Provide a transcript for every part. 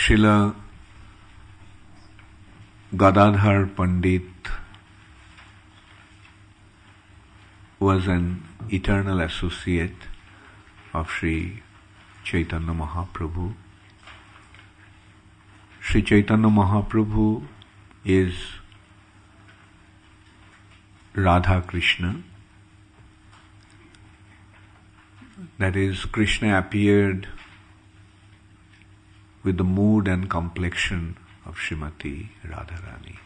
Srila Gadadhar Pandit was an eternal associate of Sri Chaitanya Mahaprabhu. Sri Chaitanya Mahaprabhu is Radha Krishna. That is, Krishna appeared with the mood and complexion of Srimati Radharani.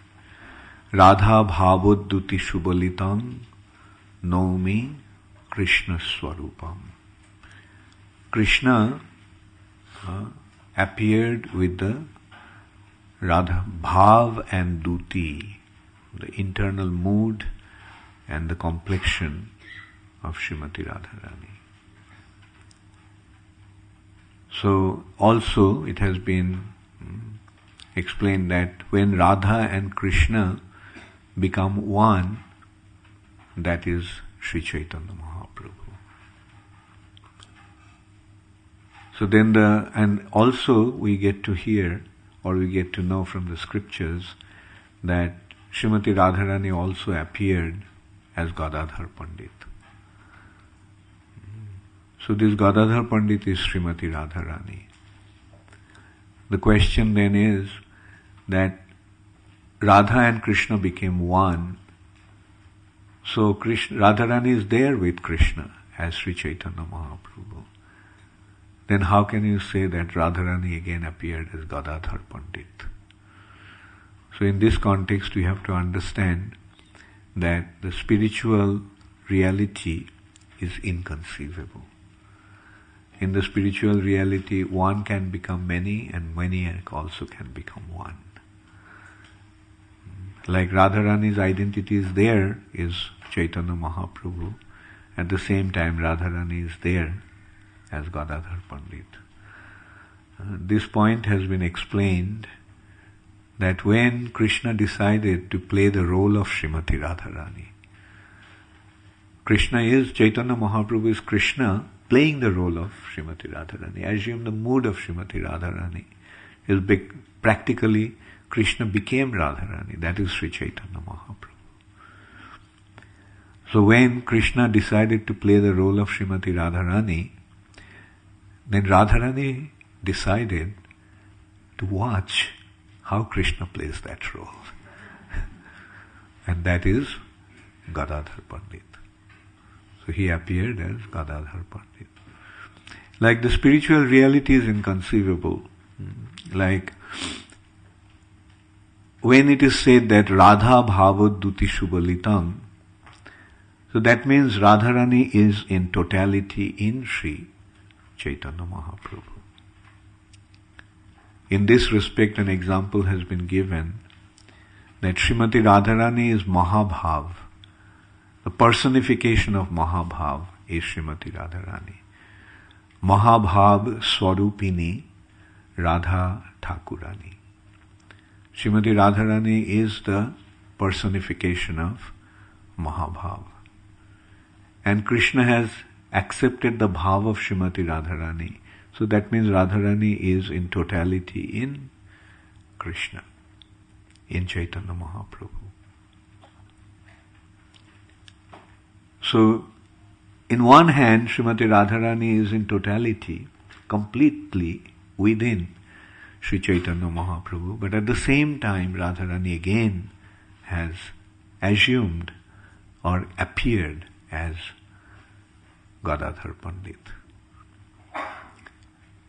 Radha bhavoddhuti shubalitam naumi Krishna swarupam. Krishna appeared with the Radha bhav and duti, the internal mood and the complexion of Srimati Radharani. So also it has been explained that when Radha and Krishna become one, that is Sri Chaitanya Mahaprabhu. So then and also we get to hear, or we get to know from the scriptures, that Srimati Radharani also appeared as Gadadhar Pandit. So this Gadadhar Pandit is Srimati Radharani. The question then is that Radha and Krishna became one. So Radharani is there with Krishna as Sri Chaitanya Mahaprabhu. Then how can you say that Radharani again appeared as Gadadhar Pandit? So in this context we have to understand that the spiritual reality is inconceivable. In the spiritual reality, one can become many and many also can become one. Like Radharani's identity is there, is Chaitanya Mahaprabhu. At the same time, Radharani is there as Gadadhar Pandit. This point has been explained that when Krishna decided to play the role of Srimati Radharani, Chaitanya Mahaprabhu is Krishna playing the role of Srimati Radharani. Assume the mood of Srimati Radharani is practically Krishna became Radharani. That is Sri Chaitanya Mahaprabhu. So when Krishna decided to play the role of Srimati Radharani, then Radharani decided to watch how Krishna plays that role. And that is Gadadhar Pandit. So he appeared as Gadadhar Pandit. Like the spiritual reality is inconceivable. Like when it is said that Radha bhavoddhuti shubalitam, so that means Radharani is in totality in Sri Chaitanya Mahaprabhu. In this respect, an example has been given that Srimati Radharani is Mahabhav. The personification of Mahabhav is Srimati Radharani. Mahabhav Swarupini Radha Thakurani. Srimati Radharani is the personification of Mahabhav. And Krishna has accepted the bhav of Srimati Radharani. So that means Radharani is in totality in Krishna, in Chaitanya Mahaprabhu. So, in one hand, Srimati Radharani is in totality, completely within Sri Chaitanya Mahaprabhu, but at the same time, Radharani again has assumed or appeared as Gadadhar Pandit.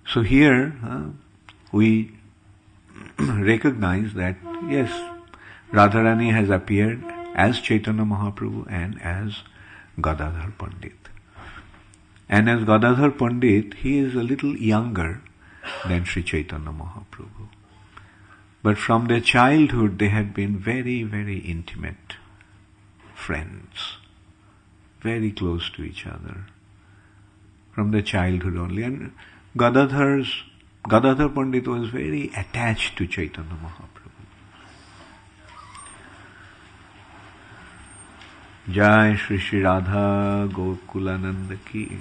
So here, we recognize that, yes, Radharani has appeared as Chaitanya Mahaprabhu and as Gadadhar Pandit. And as Gadadhar Pandit, he is a little younger than Sri Chaitanya Mahaprabhu. But from their childhood, they had been very, very intimate friends, very close to each other, from their childhood only. And Gadadhar Pandit was very attached to Chaitanya Mahaprabhu. Jai Shri Shri Radha Gokulananda ki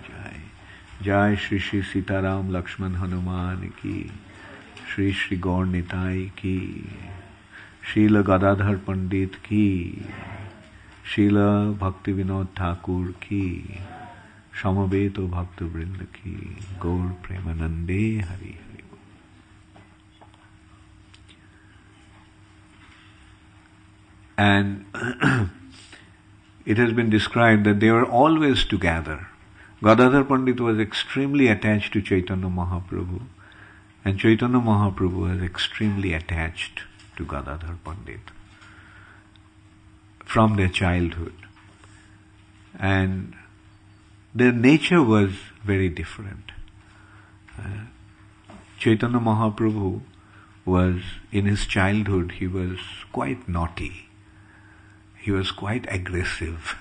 Jai. Jai Shri Shri Sitaram Lakshman Hanuman ki Shri Shri Gaur Nitai ki, Srila Gadadhar Pandit ki, Srila Bhaktivinoda Thakur ki, Shamaveto Bhakta Vrinda ki, Gaur Premanande Hari Hari. And it has been described that they were always together. Gadadhar Pandit was extremely attached to Chaitanya Mahaprabhu, and Chaitanya Mahaprabhu was extremely attached to Gadadhar Pandit from their childhood. And their nature was very different. Chaitanya Mahaprabhu was, in his childhood, he was quite naughty. He was quite aggressive.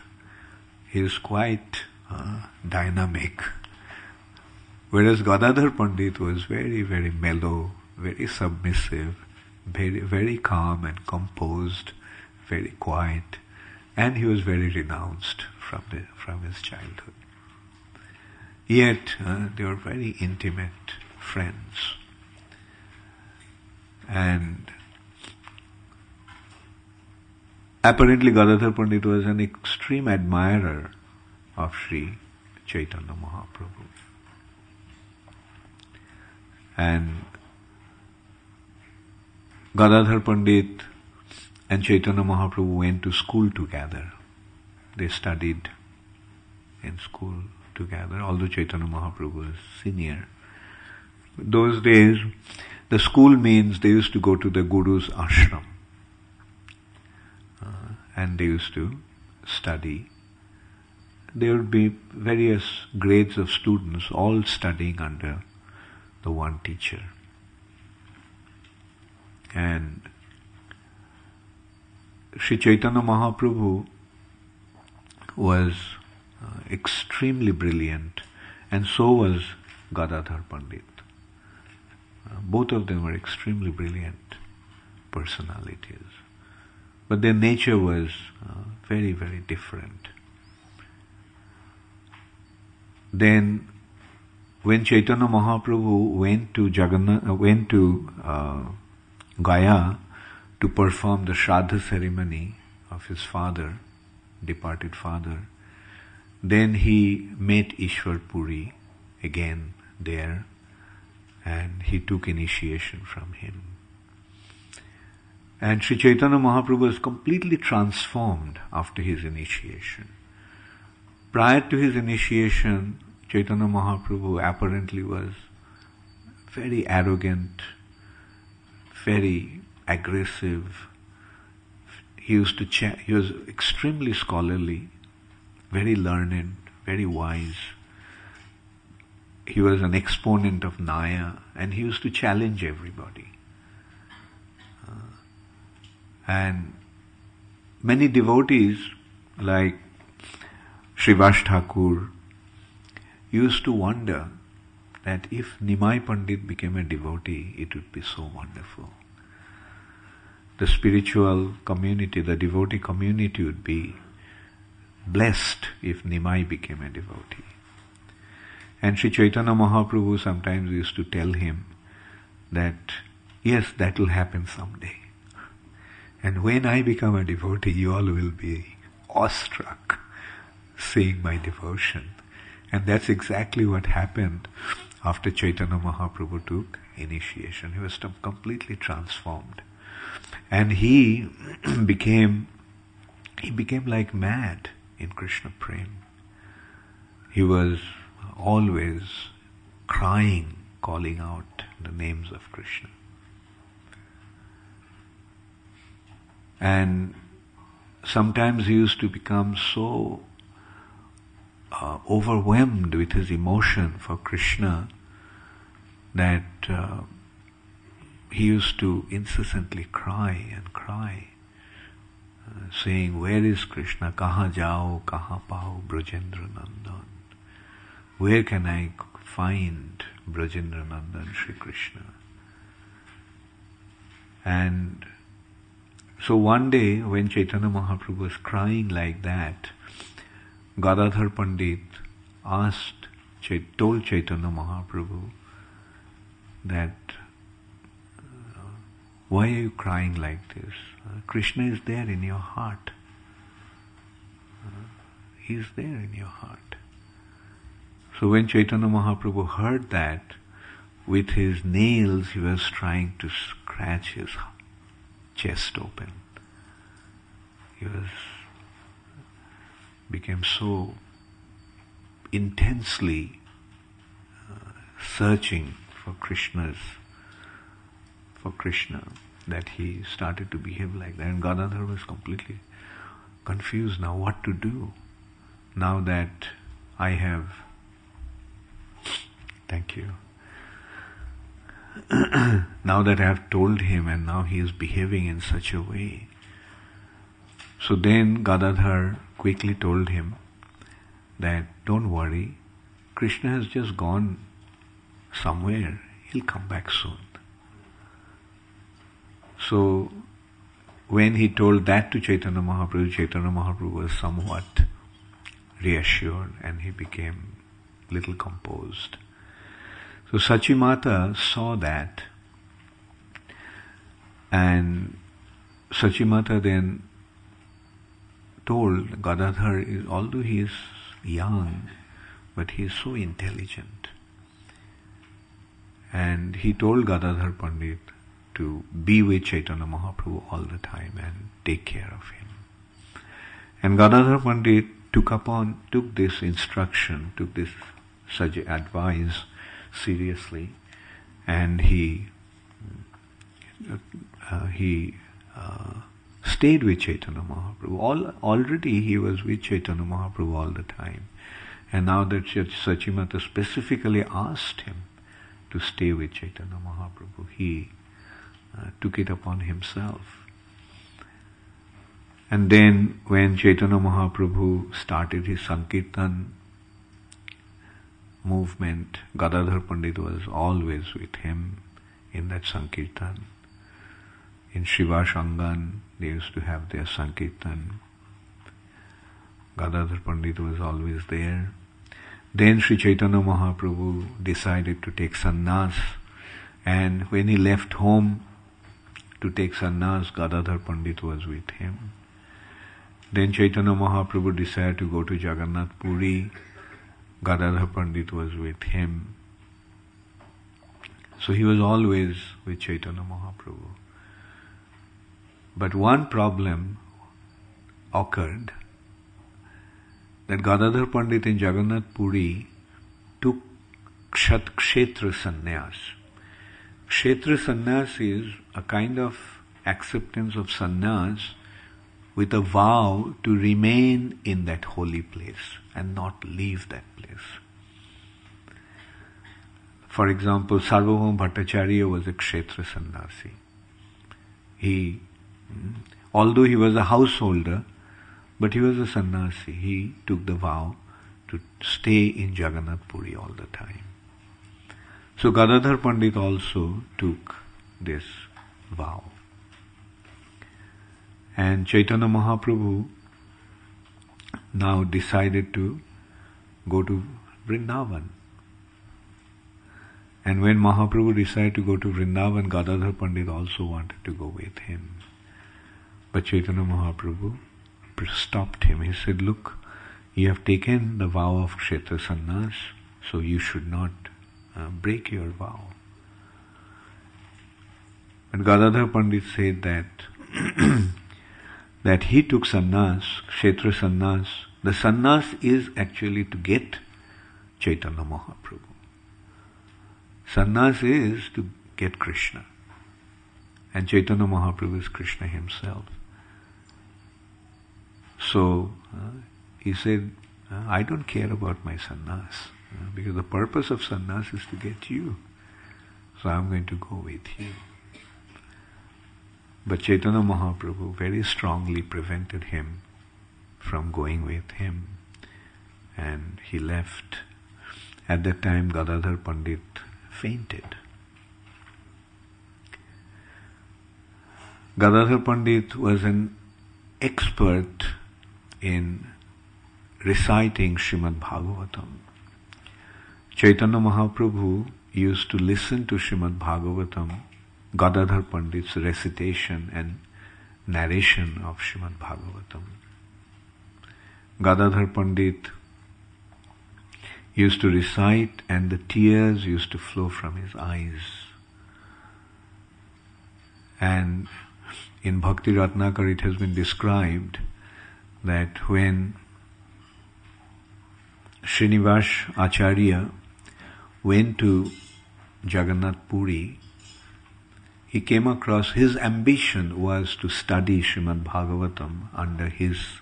He was quite dynamic. Whereas Gadadhar Pandit was very, very mellow, very submissive, very, very calm and composed, very quiet, and he was very renounced from his childhood. Yet they were very intimate friends. And apparently Gadadhar Pandit was an extreme admirer of Sri Chaitanya Mahaprabhu. And Gadadhar Pandit and Chaitanya Mahaprabhu went to school together. They studied in school together, although Chaitanya Mahaprabhu was senior. Those days, the school means they used to go to the Guru's ashram. And they used to study. There would be various grades of students all studying under the one teacher. And Sri Chaitanya Mahaprabhu was extremely brilliant, and so was Gadadhar Pandit. Both of them were extremely brilliant personalities. But their nature was very, very different. Then, when Chaitanya Mahaprabhu went to Gaya to perform the Shraddha ceremony of his father, departed father, then he met Ishwar Puri again there, and he took initiation from him. And Sri Chaitanya Mahaprabhu was completely transformed after his initiation. Prior to his initiation, Chaitanya Mahaprabhu apparently was very arrogant, very aggressive. He was extremely scholarly, very learned, very wise. He was an exponent of Naya, and he used to challenge everybody. And many devotees, like Srivas Thakur, used to wonder that if Nimai Pandit became a devotee, it would be so wonderful. The spiritual community, the devotee community would be blessed if Nimai became a devotee. And Sri Chaitanya Mahaprabhu sometimes used to tell him that, yes, that will happen someday. And when I become a devotee, you all will be awestruck seeing my devotion. And that's exactly what happened after Chaitanya Mahaprabhu took initiation. He was completely transformed. And he became like mad in Krishna Prem. He was always crying, calling out the names of Krishna. And sometimes he used to become so overwhelmed with his emotion for Krishna that he used to incessantly cry and cry, saying, "Where is Krishna? Kaha jao, kaha pao, Brajendra Nandan? Where can I find Brajendra Nandan, Shri Krishna?" And so one day, when Chaitanya Mahaprabhu was crying like that, Gadadhar Pandit told Chaitanya Mahaprabhu that why are you crying like this? Krishna is there in your heart. He is there in your heart. So when Chaitanya Mahaprabhu heard that, with his nails he was trying to scratch his chest open. He became so intensely searching for Krishna that he started to behave like that. And Gadadhar was completely confused now what to do. Now that I have, thank you, now that I have told him and now he is behaving in such a way. So then Gadadhar quickly told him that don't worry, Krishna has just gone somewhere, he'll come back soon. So when he told that to Chaitanya Mahaprabhu was somewhat reassured and he became little composed. So Sachimata saw that, and Sachimata then told Gadadhar, although he is young, but he is so intelligent. And he told Gadadhar Pandit to be with Chaitanya Mahaprabhu all the time and take care of him. And Gadadhar Pandit took this instruction, took this such advice seriously, and he stayed with Chaitanya Mahaprabhu. Already he was with Chaitanya Mahaprabhu all the time. And now that Sachimata specifically asked him to stay with Chaitanya Mahaprabhu, he took it upon himself. And then when Chaitanya Mahaprabhu started his Sankirtan movement, Gadadhar Pandit was always with him in that Sankirtan. In Shiva Shangan, they used to have their Sankirtan. Gadadhar Pandit was always there. Then Sri Chaitanya Mahaprabhu decided to take sannyas, and when he left home to take sannyas, Gadadhar Pandit was with him. Then Chaitanya Mahaprabhu decided to go to Jagannath Puri. Gadadhar Pandit was with him. So he was always with Chaitanya Mahaprabhu. But one problem occurred, that Gadadhar Pandit in Jagannath Puri took Kshetra Sannyas. Kshetra Sannyas is a kind of acceptance of sannyas with a vow to remain in that holy place and not leave that place. For example, Sarvabhauma Bhattacharya was a Kshetra Sannyasi. Although he was a householder, but he was a sannyasi. He took the vow to stay in Jagannath Puri all the time. So Gadadhar Pandit also took this vow. And Chaitanya Mahaprabhu now decided to go to Vrindavan. And when Mahaprabhu decided to go to Vrindavan, Gadadhar Pandit also wanted to go with him. But Chaitanya Mahaprabhu stopped him. He said, look, you have taken the vow of Kshetra Sannyas, so you should not break your vow. And Gadadhar Pandit said that that he took sannyas, Kshetra Sannyas. The sannyas is actually to get Chaitanya Mahaprabhu. Sannyas is to get Krishna. And Chaitanya Mahaprabhu is Krishna himself. So he said, I don't care about my sannyas, because the purpose of sannyas is to get you. So I'm going to go with you. But Chaitanya Mahaprabhu very strongly prevented him from going with him, and he left. At that time, Gadadhar Pandit fainted. Gadadhar Pandit was an expert in reciting Srimad Bhagavatam. Chaitanya Mahaprabhu used to listen to Srimad Bhagavatam Gadadhar Pandit's recitation and narration of Srimad Bhagavatam. Gadadhar Pandit used to recite and the tears used to flow from his eyes. And in Bhakti Ratnakar it has been described that when Srinivas Acharya went to Jagannath Puri, he came across, his ambition was to study Srimad Bhagavatam under his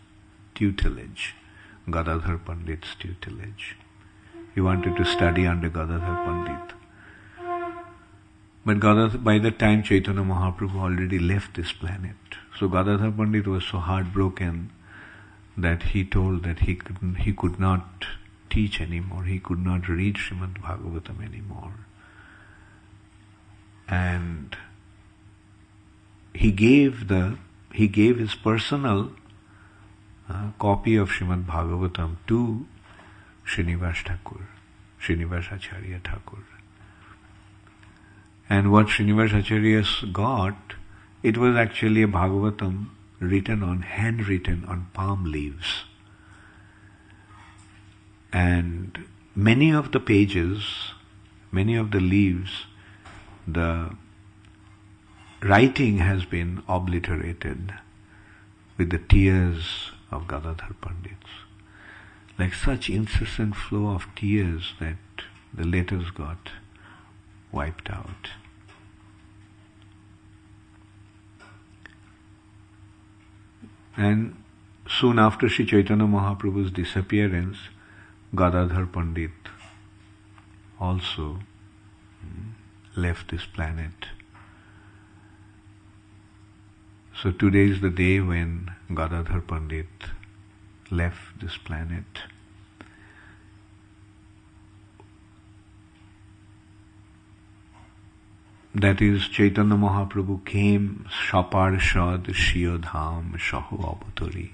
tutelage, Gadadhar Pandit's tutelage. He wanted to study under Gadadhar Pandit. But by the time Chaitanya Mahaprabhu already left this planet, so Gadadhar Pandit was so heartbroken that he told that he could not teach anymore, he could not read Srimad Bhagavatam anymore. And he gave his personal copy of Srimad Bhagavatam to Srinivas Acharya Thakur. And what Srinivas Acharya got, it was actually a Bhagavatam handwritten on palm leaves. And many of the pages, many of the leaves, the writing has been obliterated with the tears of Gadadhar Pandits. Like such incessant flow of tears that the letters got wiped out. And soon after Sri Chaitanya Mahaprabhu's disappearance, Gadadhar Pandit also left this planet. So today is the day when Gadadhar Pandit left this planet. That is, Chaitanya Mahaprabhu came, Shaparshad Shiyodham Shahu Avatari.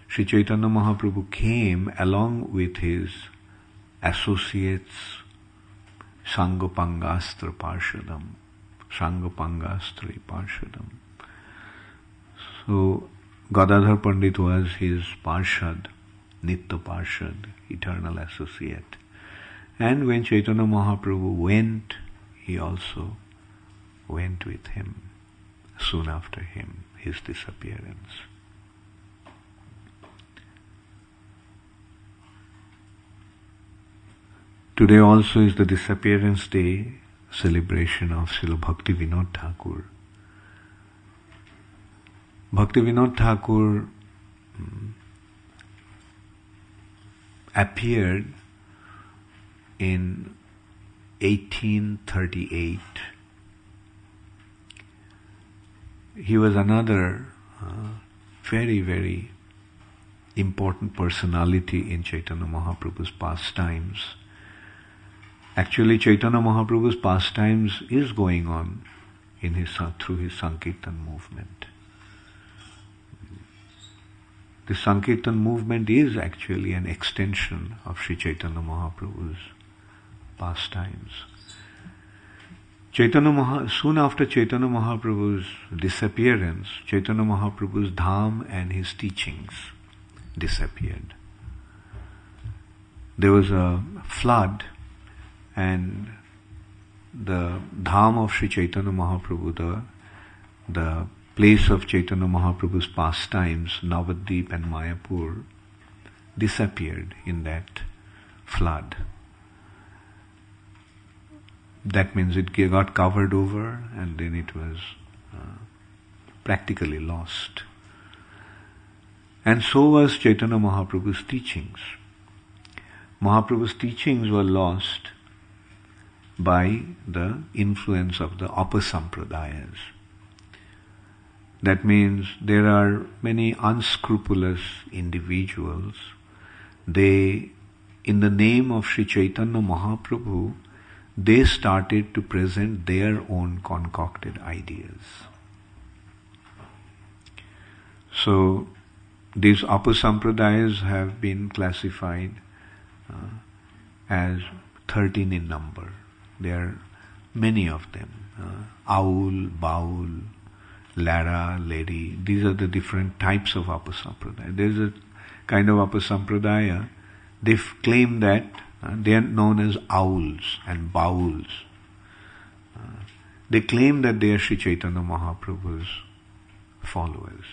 Sri Chaitanya Mahaprabhu came along with his associates, Sangapangastra Parshadam, Sangapangastri Parshadam. So, Gadadhar Pandit was his Parshad, Nitya Parshad, eternal associate. And when Chaitanya Mahaprabhu went, he also went with him soon after his disappearance. Today also is the disappearance day celebration of Srila Bhaktivinoda Thakur. Bhaktivinoda Thakur appeared in 1838. He was another very, very important personality in Chaitanya Mahaprabhu's pastimes. Actually, Chaitanya Mahaprabhu's pastimes is going on through his Sankirtan movement. The Sankirtan movement is actually an extension of Sri Chaitanya Mahaprabhu's pastimes. Soon after Chaitanya Mahaprabhu's disappearance, Chaitanya Mahaprabhu's dham and his teachings disappeared. There was a flood, and the dham of Sri Chaitanya Mahaprabhu, the place of Chaitanya Mahaprabhu's pastimes, Navadvip and Mayapur, disappeared in that flood. That means it got covered over and then it was practically lost. And so was Chaitanya Mahaprabhu's teachings. Mahaprabhu's teachings were lost by the influence of the Apasampradayas. That means there are many unscrupulous individuals. They, in the name of Sri Chaitanya Mahaprabhu, they started to present their own concocted ideas. So, these Apasampradayas have been classified as 13 in number. They are many of them. Aul, Baul, Lara, Lady, these are the different types of Apasampradaya. There's a kind of Apasampradaya, they claim that they are known as Auls and Bauls. They claim that they are Sri Chaitanya Mahaprabhu's followers.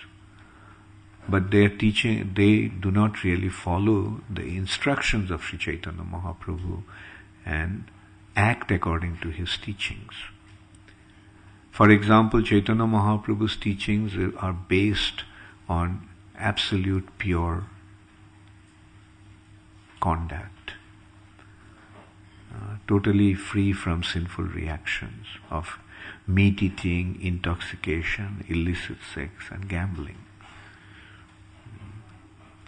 But their teaching, they do not really follow the instructions of Sri Chaitanya Mahaprabhu and act according to his teachings. For example, Chaitanya Mahaprabhu's teachings are based on absolute pure conduct, totally free from sinful reactions of meat eating, intoxication, illicit sex and gambling.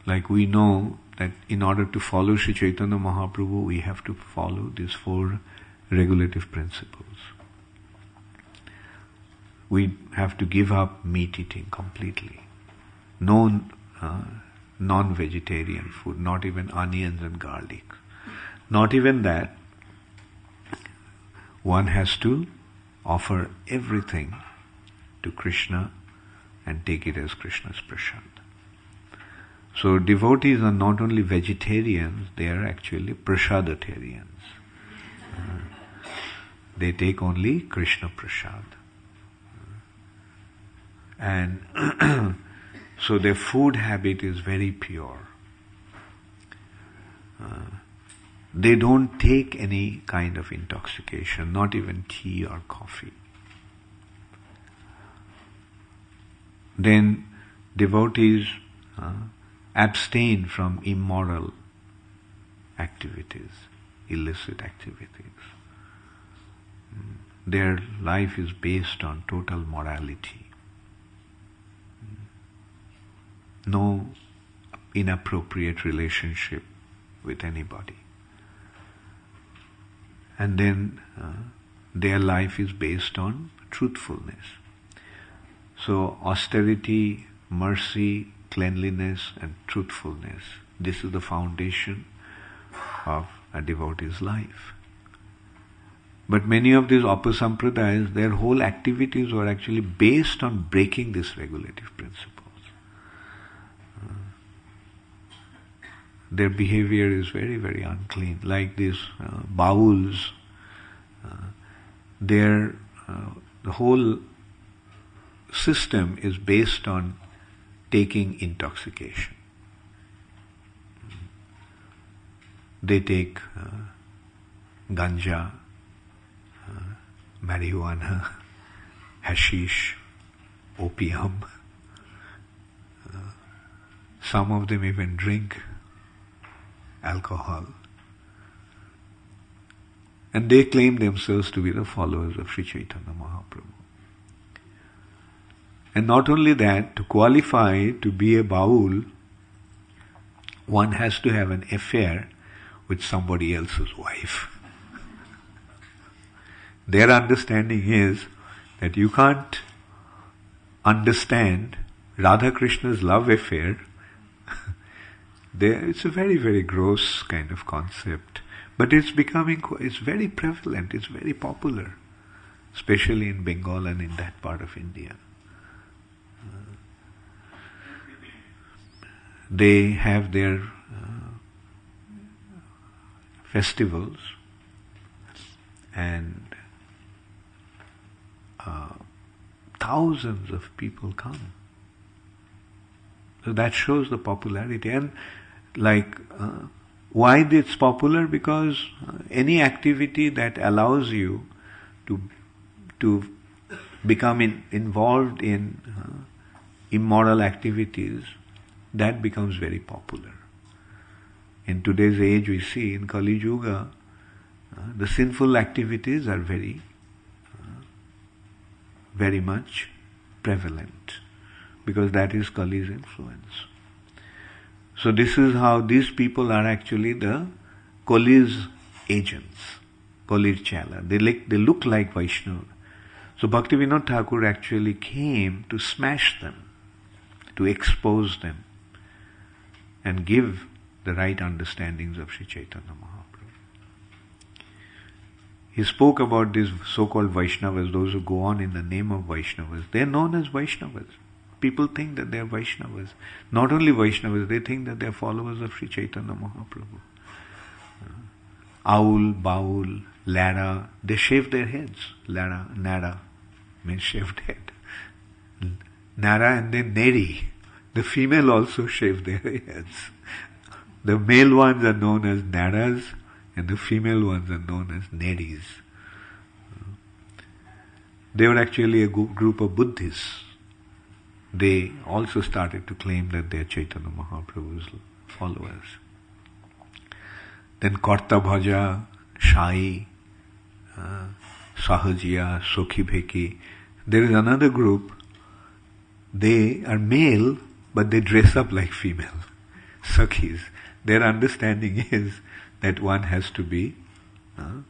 Like we know that in order to follow Sri Chaitanya Mahaprabhu, we have to follow these 4 regulative principles. We have to give up meat eating completely. No non-vegetarian food, not even onions and garlic. Not even that. One has to offer everything to Krishna and take it as Krishna's prasad. So devotees are not only vegetarians, they are actually prasadatarians. They take only Krishna prasad. And so their food habit is very pure. They don't take any kind of intoxication, not even tea or coffee. Then devotees abstain from immoral activities, illicit activities. Their life is based on total morality. No inappropriate relationship with anybody. And then their life is based on truthfulness. So austerity, mercy, cleanliness and truthfulness, this is the foundation of a devotee's life. But many of these Apasampradayas, their whole activities were actually based on breaking these regulative principles. Their behavior is very, very unclean. Like these Bauls, the whole system is based on taking intoxication. They take ganja, marijuana, hashish, opium. Some of them even drink alcohol. And they claim themselves to be the followers of Sri Chaitanya Mahaprabhu. And not only that, to qualify to be a Baul, one has to have an affair with somebody else's wife. Their understanding is that you can't understand Radha Krishna's love affair. It's a very, very gross kind of concept. But it's very prevalent, it's very popular, especially in Bengal and in that part of India. They have their festivals and thousands of people come. So that shows the popularity. And why it's popular? Because any activity that allows you to become involved in immoral activities, that becomes very popular. In today's age, we see in Kali Yuga, the sinful activities are very much prevalent, because that is Kali's influence. So this is how these people are actually the Kali's agents, Kali's chala. They look like Vaishnava. So Bhaktivinoda Thakur actually came to smash them, to expose them, and give the right understandings of Sri Chaitanya Mahaprabhu. He spoke about these so-called Vaishnavas, those who go on in the name of Vaishnavas. They are known as Vaishnavas. People think that they are Vaishnavas. Not only Vaishnavas, they think that they are followers of Sri Chaitanya Mahaprabhu. Aul, Baul, Lara, they shave their heads. Lara, Nara means shaved head. Nara and then Neri. The female also shave their heads. The male ones are known as Naras and the female ones are known as Neris. They were actually a group of Buddhists. They also started to claim that they are Chaitanya Mahaprabhu's followers. Then Karta Bhaja, Shai, Sahajiya, Sokhi Bheki. There is another group. They are male, but they dress up like female. Sakhis. Their understanding is that one has to be a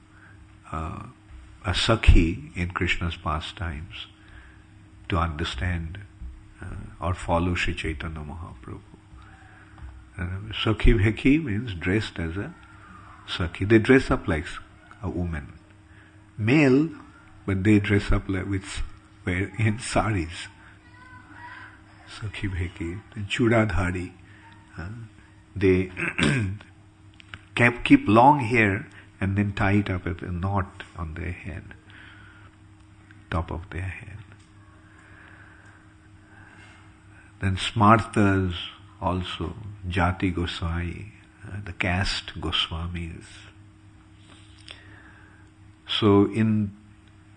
Sakhi in Krishna's pastimes to understand or follow Sri Chaitanya Mahaprabhu. Sakhi Bheki means dressed as a Sakhi. They dress up like a woman. Male, but they dress up like in saris. Sakhi Bheki. And Chudadhari. They keep long hair and then tie it up with a knot on their head, top of their head. Then Smartas also, Jati Goswami, the caste Goswamis. So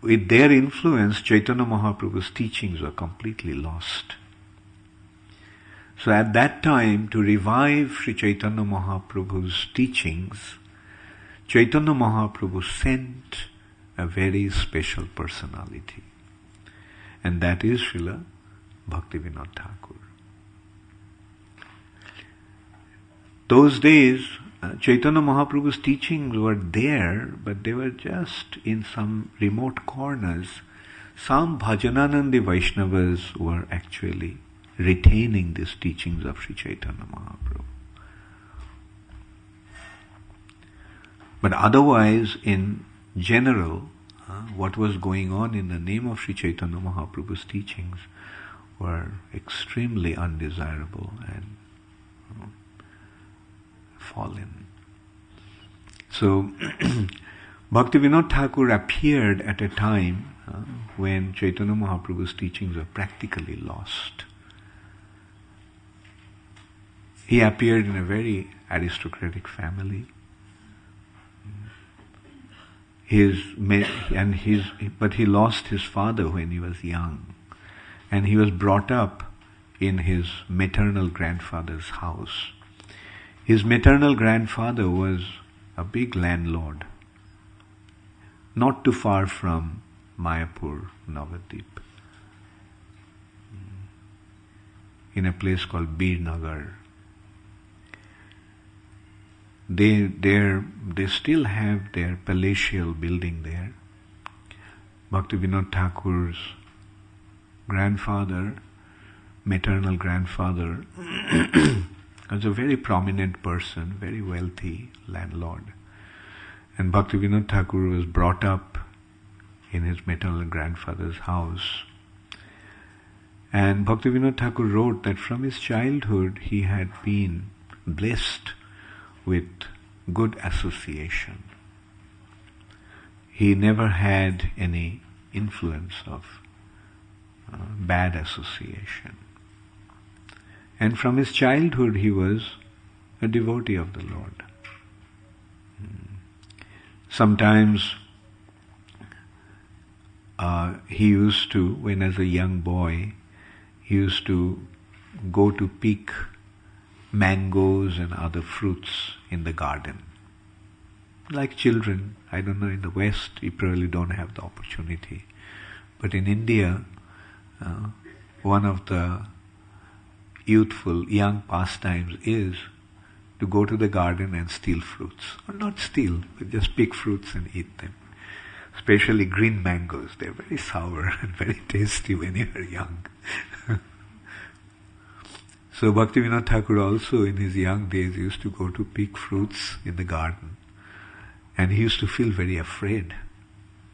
with their influence, Chaitanya Mahaprabhu's teachings were completely lost. So at that time, to revive Sri Chaitanya Mahaprabhu's teachings, Chaitanya Mahaprabhu sent a very special personality. And that is Srila Bhaktivinoda Thakur. Those days, Chaitanya Mahaprabhu's teachings were there, but they were just in some remote corners. Some Bhajananandi Vaishnavas were actually retaining these teachings of Sri Chaitanya Mahaprabhu. But otherwise, in general, what was going on in the name of Sri Chaitanya Mahaprabhu's teachings were extremely undesirable and fallen. So, Bhaktivinoda Thakur appeared at a time when Chaitanya Mahaprabhu's teachings were practically lost. He appeared in a very aristocratic family. But he lost his father when he was young, and he was brought up in his maternal grandfather's house. His maternal grandfather was a big landlord, not too far from Mayapur, Navadip, in a place called Birnagar. They still have their palatial building there. Bhaktivinoda Thakur's grandfather, maternal grandfather, was a very prominent person, very wealthy landlord. And Bhaktivinoda Thakur was brought up in his maternal grandfather's house. And Bhaktivinoda Thakur wrote that from his childhood he had been blessed with good association. He never had any influence of bad association. And from his childhood he was a devotee of the Lord. Sometimes he used to, when as a young boy, he used to go to pick mangoes and other fruits in the garden. Like children, I don't know, in the West you probably don't have the opportunity. But in India, one of the youthful, young pastimes is to go to the garden and steal fruits. Or not steal, but just pick fruits and eat them. Especially green mangoes. They're very sour and very tasty when you are young. So Bhaktivinoda Thakur also in his young days used to go to pick fruits in the garden. And he used to feel very afraid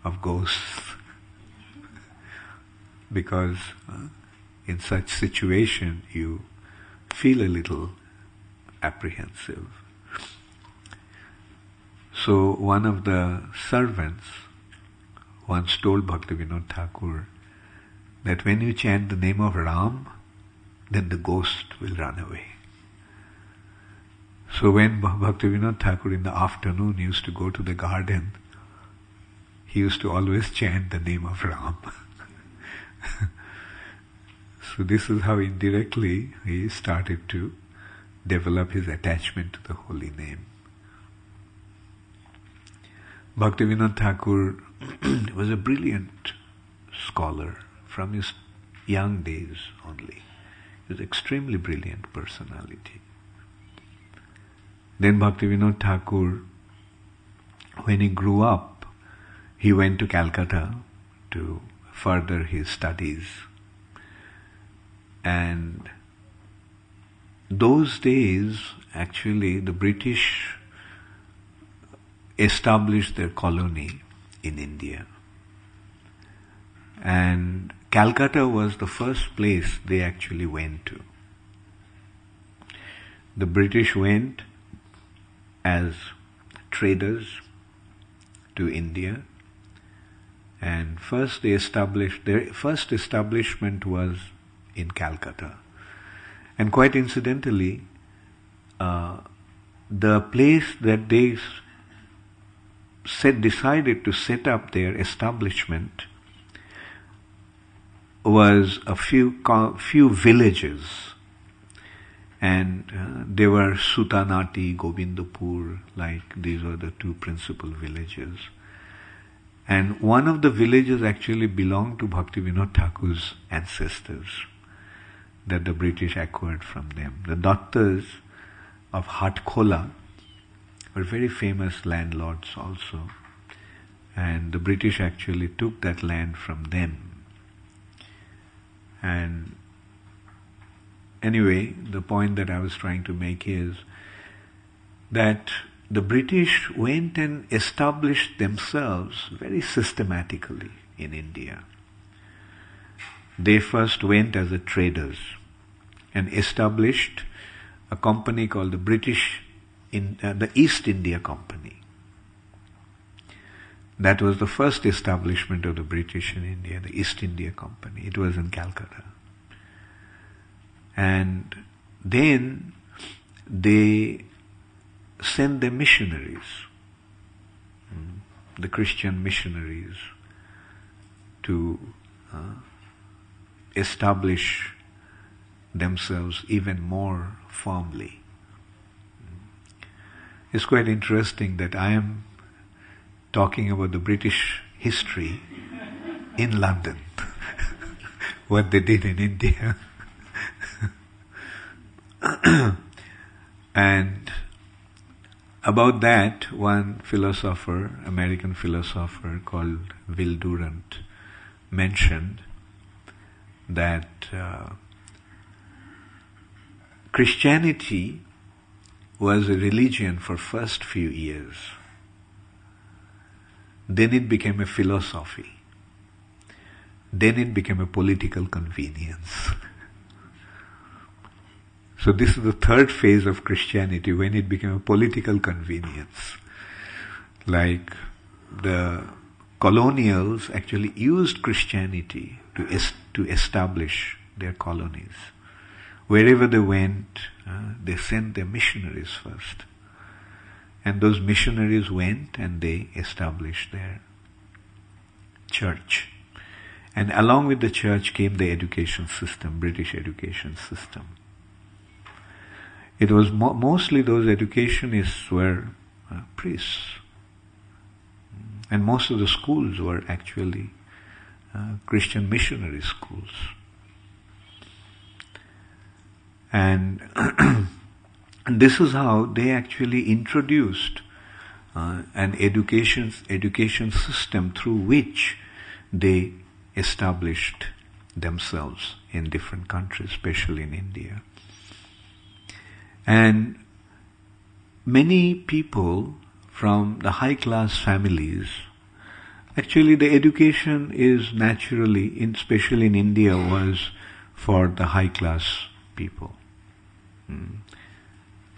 of ghosts. Because in such situation you feel a little apprehensive. So one of the servants once told Bhaktivinoda Thakur that when you chant the name of Ram, then the ghost will run away. So when Bhaktivinoda Thakur in the afternoon used to go to the garden, he used to always chant the name of Ram. So this is how indirectly he started to develop his attachment to the holy name. Bhaktivinoda Thakur was a brilliant scholar from his young days only. He was an extremely brilliant personality. Then Bhaktivinoda Thakur, when he grew up, he went to Calcutta to further his studies. And those days, actually, the British established their colony in India. And Calcutta was the first place they actually went to. The British went as traders to India, and their first establishment was in Calcutta. And quite incidentally, the place that they decided to set up their establishment was a few villages, and they were Sutanati, Govindapur, like these were the two principal villages. And one of the villages actually belonged to Bhaktivinoda Thakur's ancestors that the British acquired from them. The Dattas of Hatkhola were very famous landlords also, and the British actually took that land from them. And anyway, the point that I was trying to make is that the British went and established themselves very systematically in India. They first went as traders and established a company called the East India Company. That was the first establishment of the British in India, the East India Company. It was in Calcutta. And then they sent their missionaries, the Christian missionaries, to establish themselves even more firmly. It's quite interesting that I am talking about the British history in London, what they did in India. And about that, one philosopher, American philosopher called Will Durant, mentioned that Christianity was a religion for first few years. Then it became a philosophy. Then it became a political convenience. So this is the third phase of Christianity, when it became a political convenience. Like the colonials actually used Christianity to establish their colonies. Wherever they went, they sent their missionaries first. And those missionaries went and they established their church. And along with the church came the education system, British education system. It was mostly those educationists were priests. And most of the schools were actually Christian missionary schools. And this is how they actually introduced an education system through which they established themselves in different countries, especially in India. And many people from the high class families Actually, the education is naturally, especially in India, was for the high class people.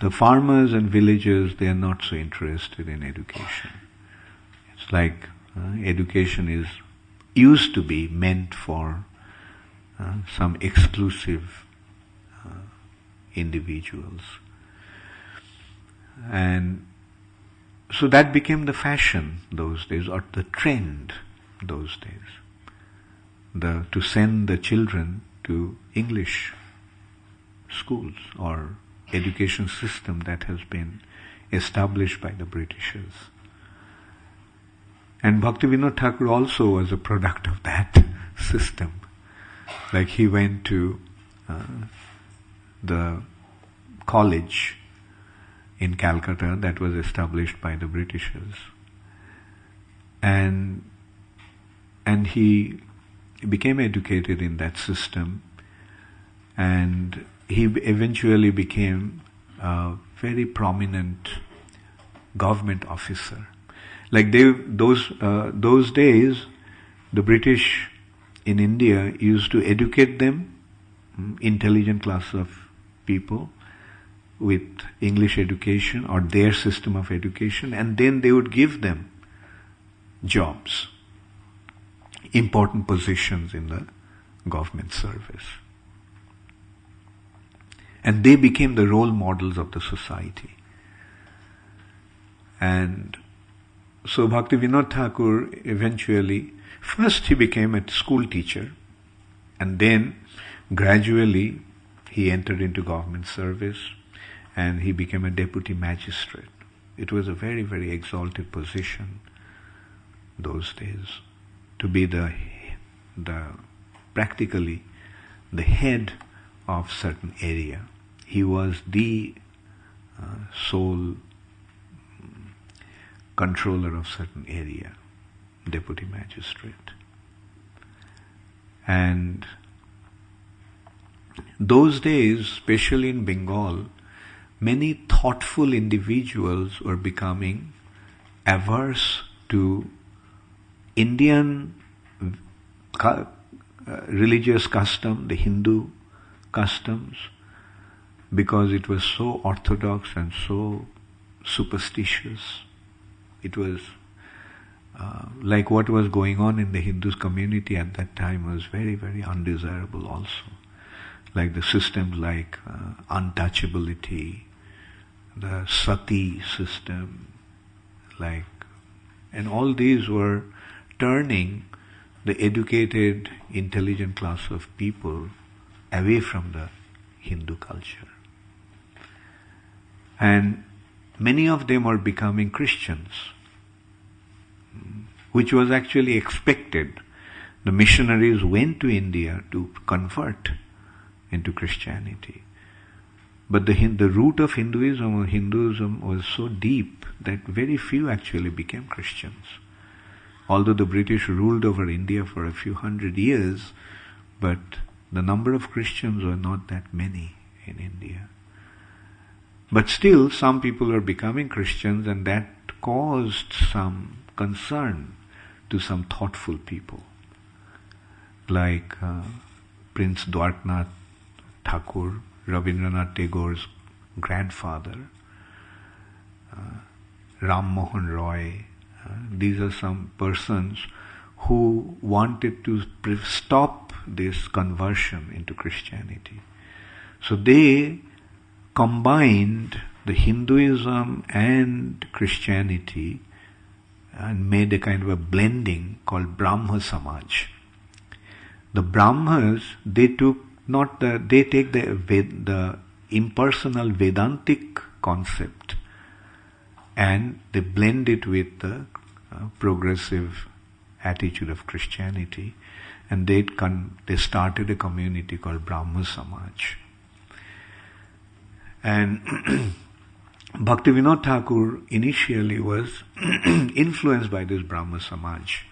The farmers and villagers, they are not so interested in education. It's like education is used to be meant for some exclusive individuals. And so that became the fashion those days, or the trend those days. To send the children to English schools or education system that has been established by the Britishers. And Bhaktivinoda Thakur also was a product of that system. Like he went to the college in Calcutta that was established by the Britishers. And he became educated in that system, and he eventually became a very prominent government officer. Like those days, the British in India used to educate them, intelligent class of people, with English education or their system of education, and then they would give them jobs, important positions in the government service. And they became the role models of the society. And so Bhaktivinoda Thakur eventually, first he became a school teacher, and then gradually he entered into government service, and he became a deputy magistrate. It was a very, very exalted position those days, to be practically the head of certain area. He was the sole controller of certain area, deputy magistrate. And those days, especially in Bengal, many thoughtful individuals were becoming averse to Indian religious custom, the Hindu customs, because it was so orthodox and so superstitious. It was like what was going on in the Hindu community at that time was very, very undesirable also. Like the systems like untouchability, the sati system, and all these were turning the educated, intelligent class of people away from the Hindu culture. And many of them are becoming Christians, which was actually expected. The missionaries went to India to convert into Christianity. But the root of Hinduism was so deep that very few actually became Christians. Although the British ruled over India for a few hundred years, but the number of Christians were not that many in India. But still, some people were becoming Christians, and that caused some concern to some thoughtful people, like Prince Dwarkanath Thakur, Rabindranath Tagore's grandfather, Ram Mohan Roy. These are some persons who wanted to stop this conversion into Christianity. So they combined the Hinduism and Christianity and made a kind of a blending called Brahma Samaj. The Brahmas, they take the impersonal Vedantic concept and they blend it with the progressive attitude of Christianity, and they started a community called Brahma Samaj. And Bhaktivinoda Thakur initially was influenced by this Brahma Samaj.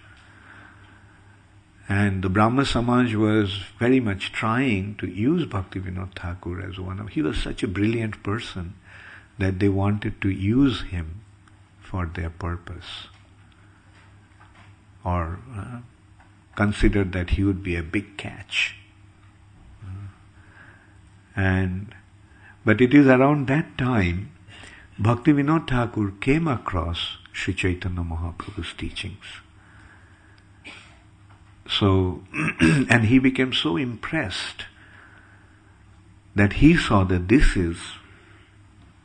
And the Brahma Samaj was very much trying to use Bhaktivinoda Thakur as he was such a brilliant person that they wanted to use him for their purpose. or considered that he would be a big catch. But it is around that time Bhaktivinoda Thakur came across Sri Chaitanya Mahaprabhu's teachings. So, and he became so impressed that he saw that this is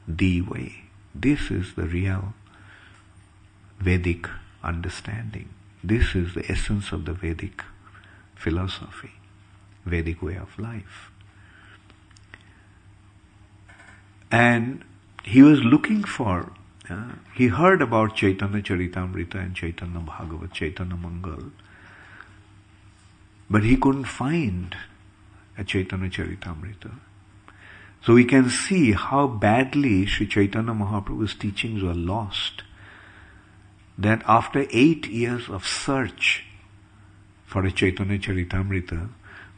the way, this is the real Vedic understanding, this is the essence of the Vedic philosophy, Vedic way of life. And he was looking for, he heard about Chaitanya Charitamrita and Chaitanya Bhagavat, Chaitanya Mangal, but he couldn't find a Chaitanya Charitamrita. So we can see how badly Sri Chaitanya Mahaprabhu's teachings were lost, that after 8 years of search for a Chaitanya Charitamrita,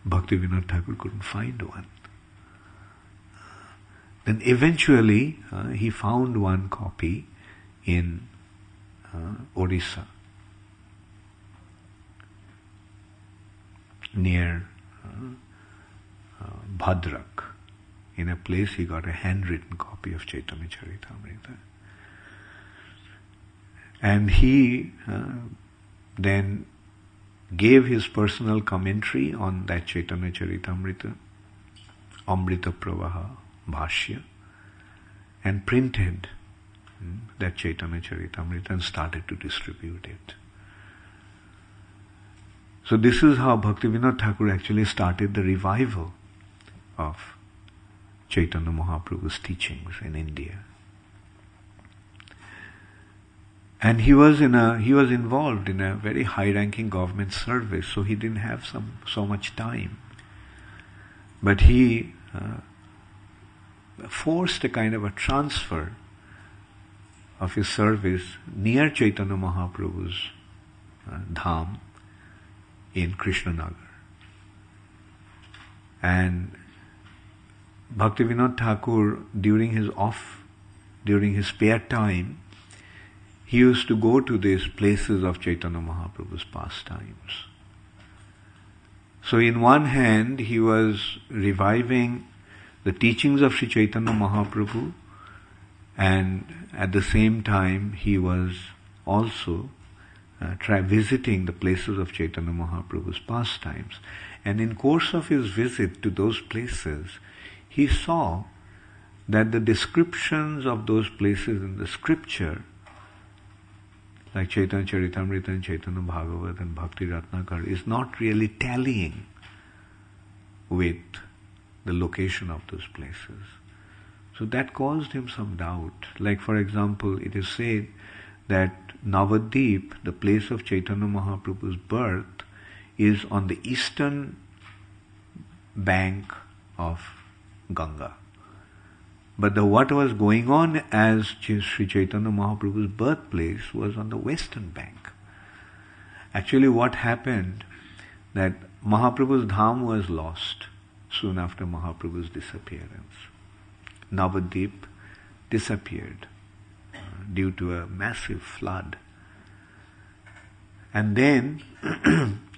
Bhaktivinoda Thakur couldn't find one. Then eventually he found one copy in Odisha, near Bhadrak. In a place he got a handwritten copy of Chaitanya Charitamrita. And he then gave his personal commentary on that Chaitanya Charitamrita, Amrita Pravaha Bhashya, and printed that Chaitanya Charitamrita and started to distribute it. So this is how Bhaktivinoda Thakur actually started the revival of Chaitanya Mahaprabhu's teachings in India. And he was involved in a very high-ranking government service, so he didn't have so much time. But he forced a kind of a transfer of his service near Chaitanya Mahaprabhu's dham in Krishnanagar. And Bhaktivinoda Thakur, during his spare time, he used to go to these places of Chaitanya Mahaprabhu's pastimes. So in one hand, he was reviving the teachings of Sri Chaitanya Mahaprabhu, and at the same time he was also visiting the places of Chaitanya Mahaprabhu's pastimes. And in course of his visit to those places, he saw that the descriptions of those places in the scripture, like Chaitanya Charitamrita and Chaitanya Bhagavat and Bhakti Ratnakar, is not really tallying with the location of those places. So that caused him some doubt. Like for example, it is said that Navadvip, the place of Chaitanya Mahaprabhu's birth, is on the eastern bank of Ganga. But what was going on as Sri Chaitanya Mahaprabhu's birthplace was on the western bank. Actually what happened, that Mahaprabhu's dham was lost soon after Mahaprabhu's disappearance. Navadvip disappeared due to a massive flood. And then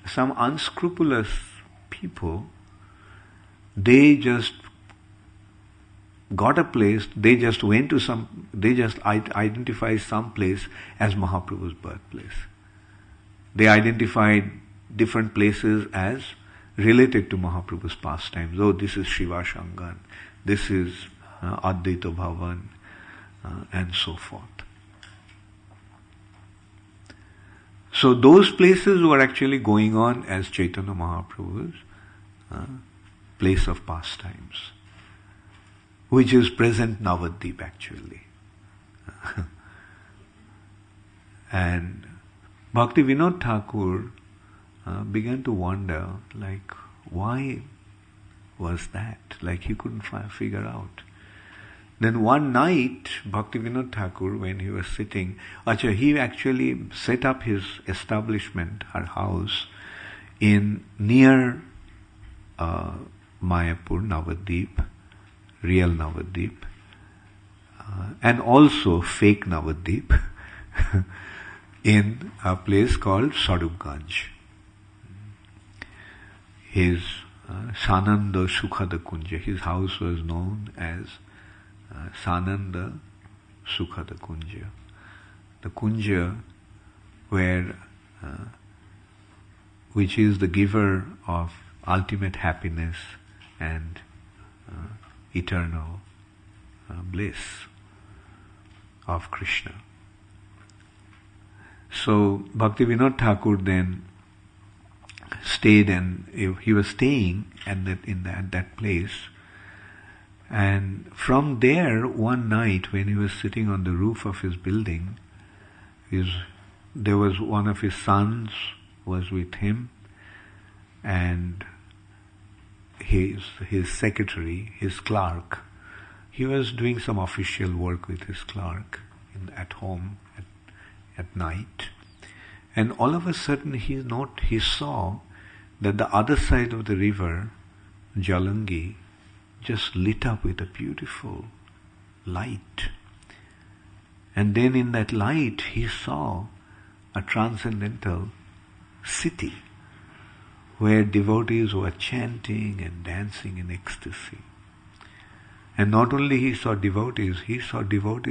some unscrupulous people, they just got a place, they just identified some place as Mahaprabhu's birthplace. They identified different places as related to Mahaprabhu's pastimes. Oh, this is Shiva Shangan, this is Advaita Bhavan, and so forth. So those places were actually going on as Chaitanya Mahaprabhu's place of pastimes, which is present Navadvip actually. And Bhaktivinoda Thakur began to wonder, like, why was that? Like he couldn't figure out. Then one night, Bhaktivinoda Thakur, when he was sitting, he actually set up his establishment, her house, near Mayapur, Navadvip, real Navadvip, and also fake Navadvip. in a place called Sarupganj. His Sananda Sukhada Kunja, his house was known as Sananda Sukhada Kunja. The Kunja where which is the giver of ultimate happiness and eternal bliss of Krishna. So Bhaktivinoda Thakur then stayed, and he was staying at that place. And from there, one night when he was sitting on the roof of his building, there was one of his sons was with him, and his secretary, his clerk. He was doing some official work with his clerk at home at night, and all of a sudden he saw that the other side of the river, Jalangi, just lit up with a beautiful light. And then in that light he saw a transcendental city where devotees were chanting and dancing in ecstasy. And not only he saw devotees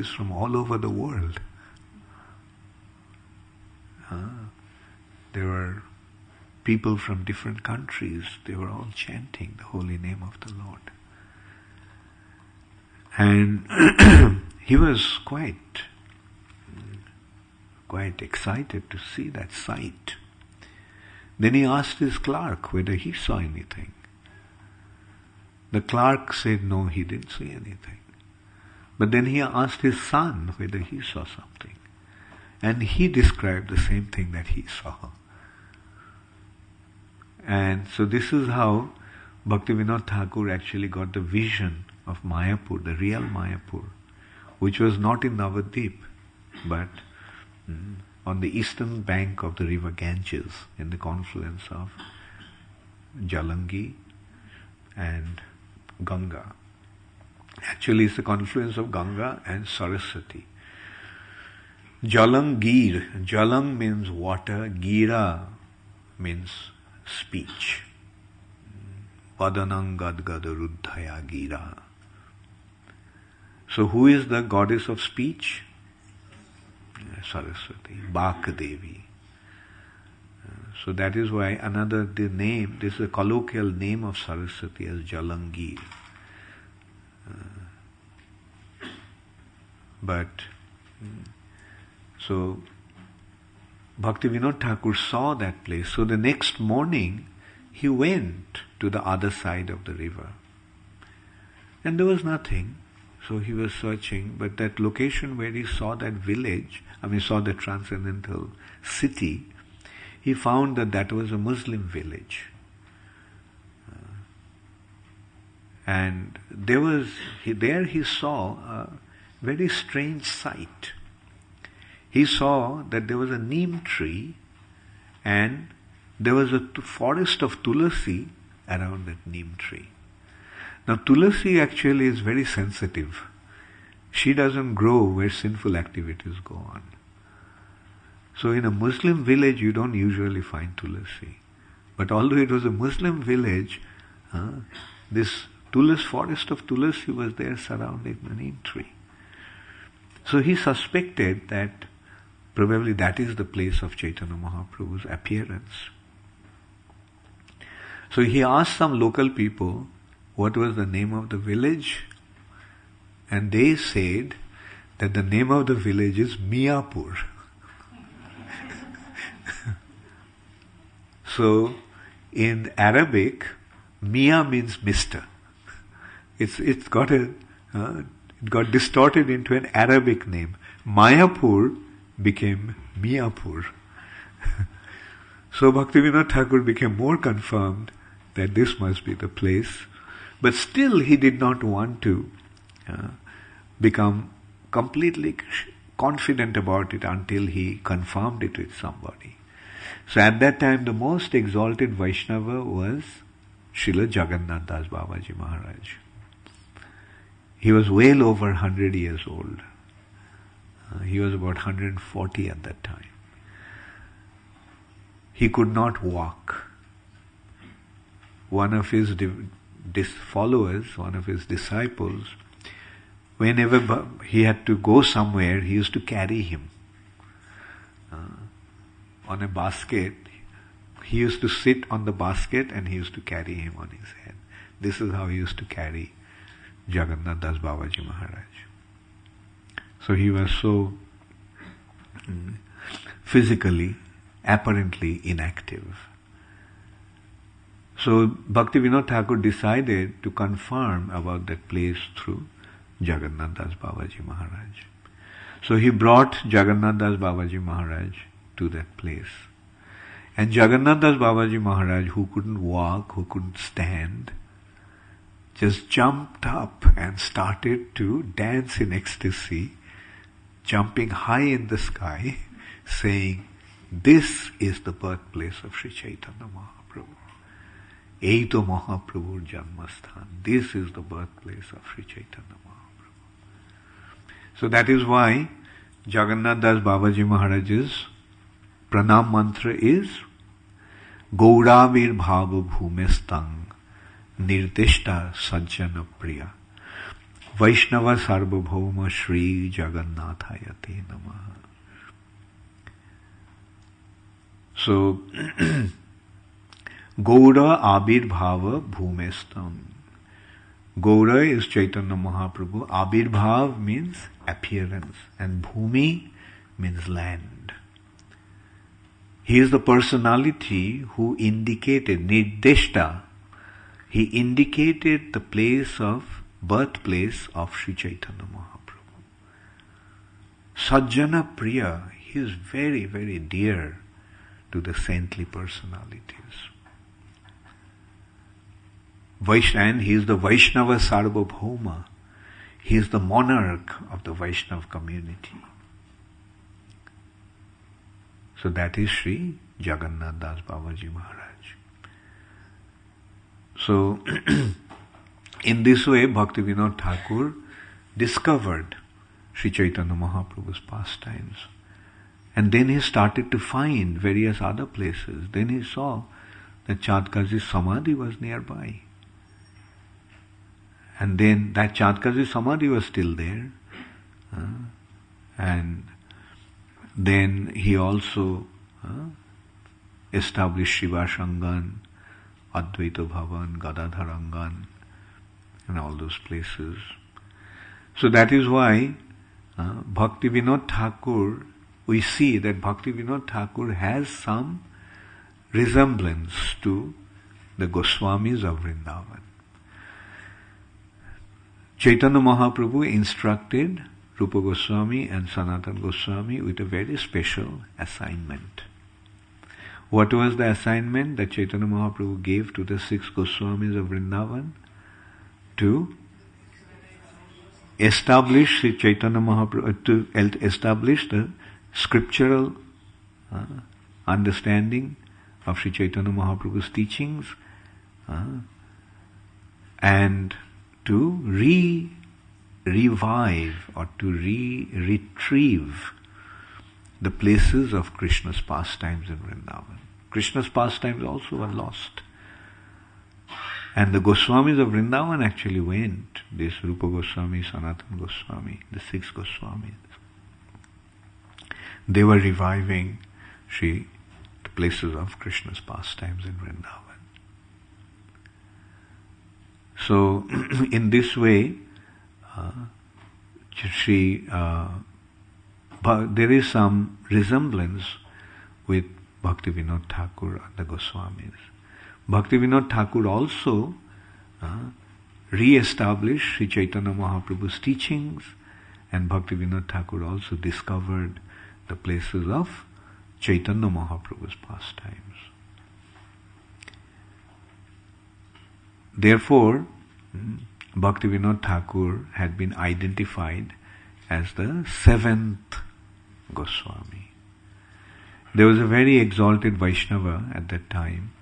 from all over the world. There were people from different countries, they were all chanting the holy name of the Lord. And he was quite excited to see that sight. Then he asked his clerk whether he saw anything. The clerk said no, he didn't see anything. But then he asked his son whether he saw something. And he described the same thing that he saw. And so this is how Bhaktivinoda Thakur actually got the vision of Mayapur, the real Mayapur, which was not in Navadvip, but on the eastern bank of the river Ganges, in the confluence of Jalangi and Ganga. Actually, it's the confluence of Ganga and Saraswati. Jalangir. Jalang means water. Gira means speech. Vadanang gadgada ruddhaya gira. So who is the goddess of speech? Saraswati, Bak Devi. So that is why this is a colloquial name of Saraswati as Jalangir. So Bhaktivinoda Thakur saw that place. So the next morning he went to the other side of the river. And there was nothing. So he was searching, but that location where he saw that village, saw the transcendental city, he found that was a Muslim village. And there he saw a very strange sight. He saw that there was a neem tree and there was a forest of tulasi around that neem tree. Now tulasi actually is very sensitive. She doesn't grow where sinful activities go on. So in a Muslim village you don't usually find tulasi. But although it was a Muslim village, this forest of tulasi was there surrounding the neem tree. So he suspected that probably that is the place of Chaitanya Mahaprabhu's appearance. So he asked some local people what was the name of the village, and they said that the name of the village is Miyapur. So in Arabic, Miya means Mr. It got distorted into an Arabic name. Mayapur became Miyapur. So Bhaktivinoda Thakur became more confirmed that this must be the place. But still he did not want to become completely confident about it until he confirmed it with somebody. So at that time the most exalted Vaishnava was Srila Jagannath Das Babaji Maharaj. He was well over 100 years old. He was about 140 at that time. he could not walk. One of his followers, one of his disciples, whenever he had to go somewhere, he used to carry him on a basket. He used to sit on the basket and he used to carry him on his head. This is how he used to carry Jagannath Das Babaji Maharaj. So he was so physically, apparently inactive. So Bhaktivinoda Thakur decided to confirm about that place through Jagannath Das Babaji Maharaj. So he brought Jagannath Das Babaji Maharaj to that place. And Jagannath Das Babaji Maharaj, who couldn't walk, who couldn't stand, just jumped up and started to dance in ecstasy, jumping high in the sky, saying, "This is the birthplace of Sri Chaitanya Mahaprabhu. Eito Mahaprabhu's Janmasthan. This is the birthplace of Sri Chaitanya Mahaprabhu." So that is why Jagannath Das Babaji Maharaj's pranam mantra is Gauravir Bhava Bhumestang Nirdishta Sajjana Priya Vaishnava Sarvabhauma Shri Jagannathayate Namaha. So Gaura Abir Bhava Bhumestam. Gaura is Chaitanya Mahaprabhu. Abir Bhav means appearance, and Bhumi means land. He is the personality who indicated, Nirdishta, he indicated the place of, birthplace of Sri Chaitanya Mahaprabhu. Sajjana Priya, he is very, very dear to the saintly personalities. And he is the Vaishnava Sarvabhauma. He is the monarch of the Vaishnava community. So that is Sri Jagannath Das Babaji Maharaj. So in this way, Bhaktivinoda Thakur discovered Sri Chaitanya Mahaprabhu's pastimes. And then he started to find various other places. Then he saw that Chandkaji's Samadhi was nearby. And then that Chandkaji's Samadhi was still there. And then he also established Shivashangan, Advaita Bhavan, Gadadharangan, and all those places. So that is why Bhaktivinoda Thakur, we see that Bhaktivinoda Thakur has some resemblance to the Goswamis of Vrindavan. Chaitanya Mahaprabhu instructed Rupa Goswami and Sanatana Goswami with a very special assignment. What was the assignment that Chaitanya Mahaprabhu gave to the 6 Goswamis of Vrindavan? To establish Sri Chaitanya Mahaprabhu, to establish the scriptural understanding of Sri Chaitanya Mahaprabhu's teachings, and to revive or to retrieve the places of Krishna's pastimes in Vrindavan. Krishna's pastimes also were lost. And the Goswamis of Vrindavan actually went, this Rupa Goswami, Sanatana Goswami, the 6 Goswamis. They were reviving the places of Krishna's pastimes in Vrindavan. So, in this way, there is some resemblance with Bhaktivinoda Thakur and the Goswamis. Bhaktivinoda Thakur also re-established Sri Chaitanya Mahaprabhu's teachings, and Bhaktivinoda Thakur also discovered the places of Chaitanya Mahaprabhu's pastimes. Therefore, Bhaktivinoda Thakur had been identified as the 7th Goswami. There was a very exalted Vaishnava at that time.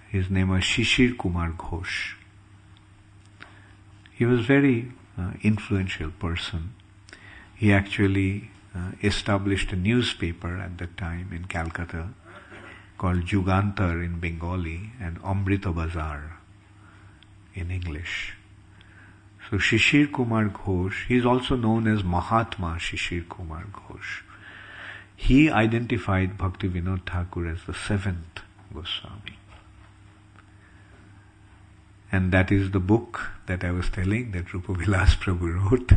His name was Shishir Kumar Ghosh. He was a very influential person. He actually established a newspaper at that time in Calcutta called Jugantar in Bengali and Amrita Bazar in English. So Shishir Kumar Ghosh, he is also known as Mahatma Shishir Kumar Ghosh. He identified Bhaktivinoda Thakur as the seventh Goswami. And that is the book that I was telling that Rupa Vilas Prabhu wrote,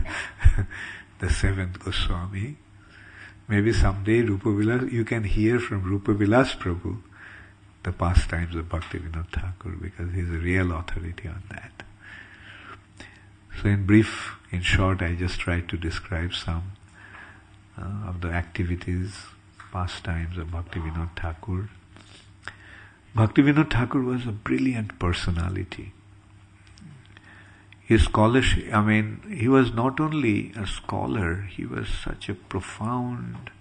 the seventh Goswami. Maybe someday you can hear from Rupa Vilas Prabhu the pastimes of Bhaktivinoda Thakur, because he is a real authority on that. So in short, I just tried to describe some of the activities, pastimes of Bhaktivinoda Thakur. Bhaktivinoda Thakur was a brilliant personality. His scholarship, he was not only a scholar, he was such a profound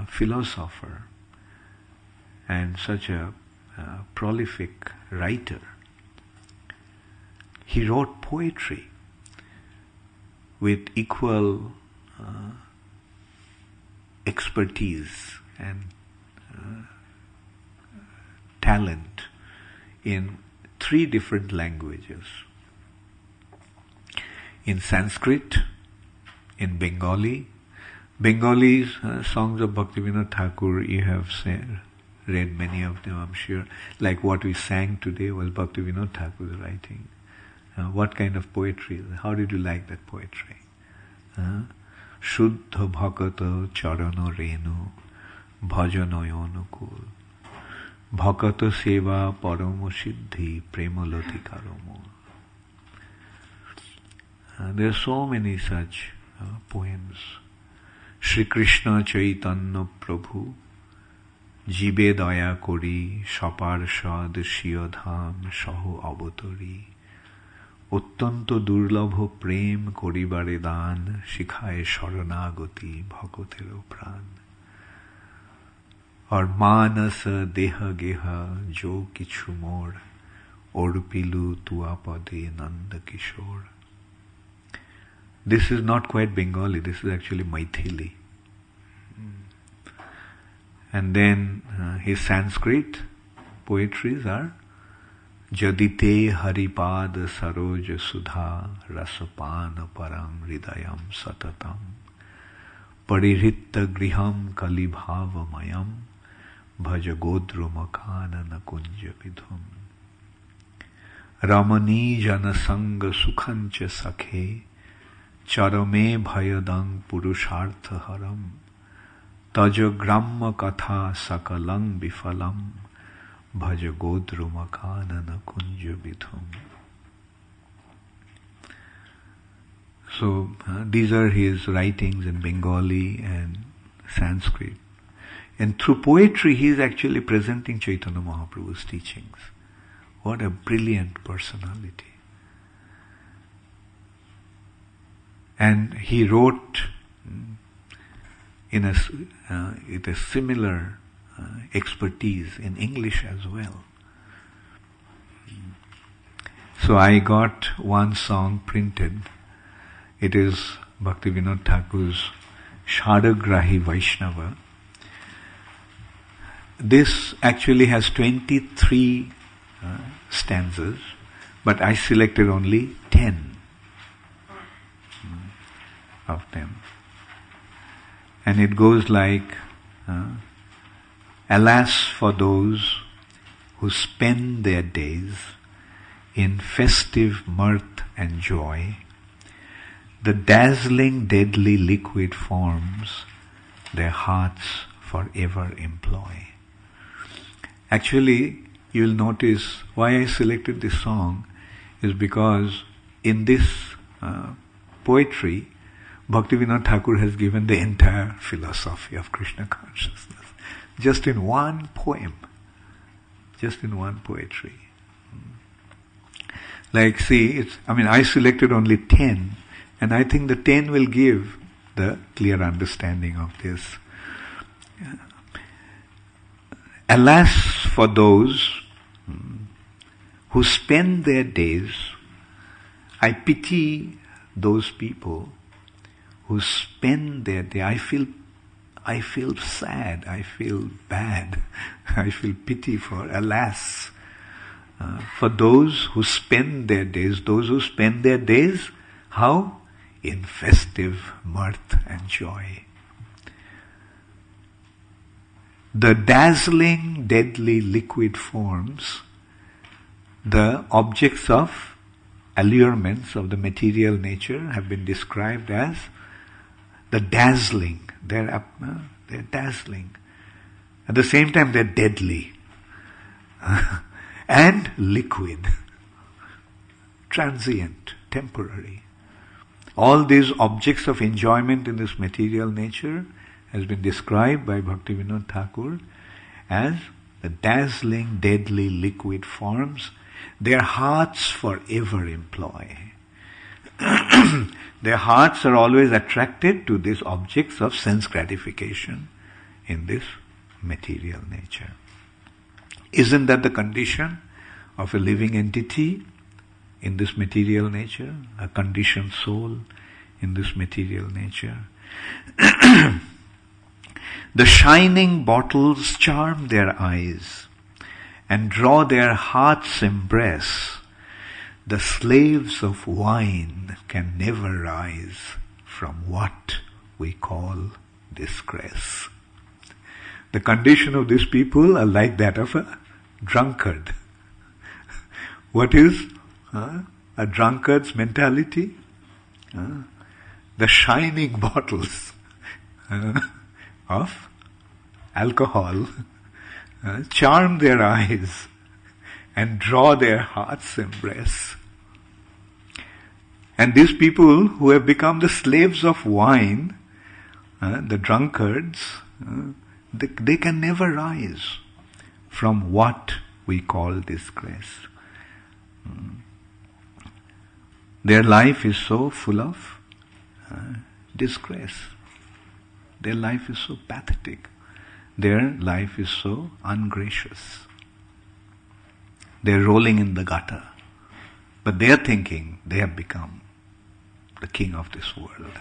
philosopher and such a prolific writer. He wrote poetry with equal expertise and talent in 3 different languages. In Sanskrit, in Bengali. Bengali songs of Bhaktivinoda Thakur, you have read many of them, I'm sure. Like what we sang today was Bhaktivinoda Thakur's writing. What kind of poetry? How did you like that poetry? Shuddha bhakata charana renu bhajanayonukul bhakata seva paramo siddhi premalati karamo. There are so many such poems. Shri Krishna Chaitanya Prabhu Jibe Daya Kori Shaparshad Shiyadham Saho Avatari Ottanto Durlabho Prem Koribare Dan Shikhaye Sharanagati Bhakotero Pran. Or Manasa Deha Geha Jo Kichu Mor Orpilu Tuapade Nanda Kishore. This is not quite Bengali, this is actually Maithili. And then his Sanskrit poetries are Jadite Haripad Saroj Sudha Rasapana Param Hridayam Satatam Pariritta Griham Kalibhavamayam Bhajagodru Makana Nakunja Vidhum Ramani Janasanga Sukhancha Sakhe Charame Bhayadang Purushartha Haram Taja Gramma Katha Sakalang Bifalam Bhaja Godru Makanana Kunja Bithum. So these are his writings in Bengali and Sanskrit. And through poetry he is actually presenting Chaitanya Mahaprabhu's teachings. What a brilliant personality. And he wrote with a similar expertise in English as well. So I got one song printed. It is Bhaktivinoda Thakur's Shadagrahi Vaishnava. This actually has 23 stanzas, but I selected only 10 of them. And it goes like, alas for those who spend their days in festive mirth and joy, the dazzling deadly liquid forms their hearts forever employ. Actually, you'll notice why I selected this song is because in this poetry, Bhaktivinoda Thakur has given the entire philosophy of Krishna consciousness, just in one poem, just in one poetry. Like, see, I selected only 10, and I think the 10 will give the clear understanding of this. Alas for those who spend their days, I pity those people who spend their day. I I feel sad, I feel bad, I feel pity for, alas, for those who spend their days, how? In festive mirth and joy. The dazzling, deadly liquid forms, the objects of allurements of the material nature have been described as the dazzling. They're dazzling. At the same time, they're deadly and liquid, transient, temporary. All these objects of enjoyment in this material nature has been described by Bhaktivinoda Thakur as the dazzling, deadly, liquid forms their hearts forever employ. Their hearts are always attracted to these objects of sense gratification in this material nature. Isn't that the condition of a living entity in this material nature? A conditioned soul in this material nature? The shining bottles charm their eyes and draw their heart's embrace. The slaves of wine can never rise from what we call disgrace. The condition of these people are like that of a drunkard. What is a drunkard's mentality? The shining bottles of alcohol charm their eyes and draw their heart's embrace. And these people who have become the slaves of wine, the drunkards, they can never rise from what we call disgrace. Their life is so full of disgrace. Their life is so pathetic. Their life is so ungracious. They're rolling in the gutter. But they're thinking they have become the king of this world.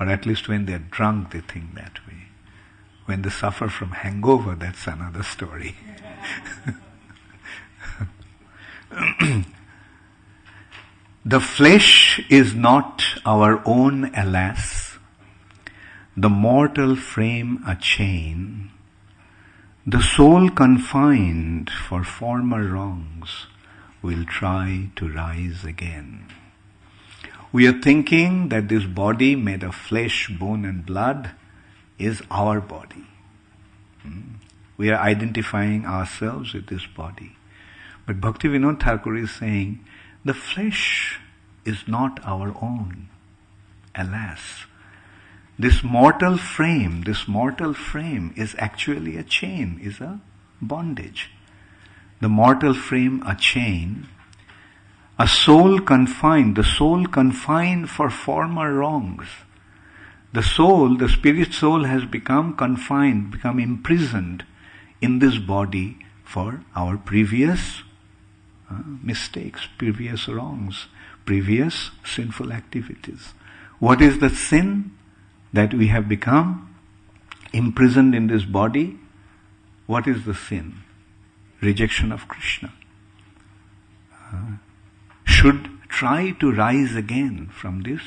Or at least when they're drunk, they think that way. When they suffer from hangover, that's another story. The flesh is not our own, alas. The mortal frame a chain. The soul confined for former wrongs will try to rise again. We are thinking that this body made of flesh, bone and blood is our body. We are identifying ourselves with this body. But Bhaktivinoda Thakur is saying, the flesh is not our own, alas. This mortal frame is actually a chain, is a bondage. The mortal frame a chain, a soul confined, the soul confined for former wrongs. The soul, the spirit soul has become confined, become imprisoned in this body for our previous mistakes, previous wrongs, previous sinful activities. What is the sin that we have become imprisoned in this body? What is the sin? Rejection of Krishna. Should try to rise again from this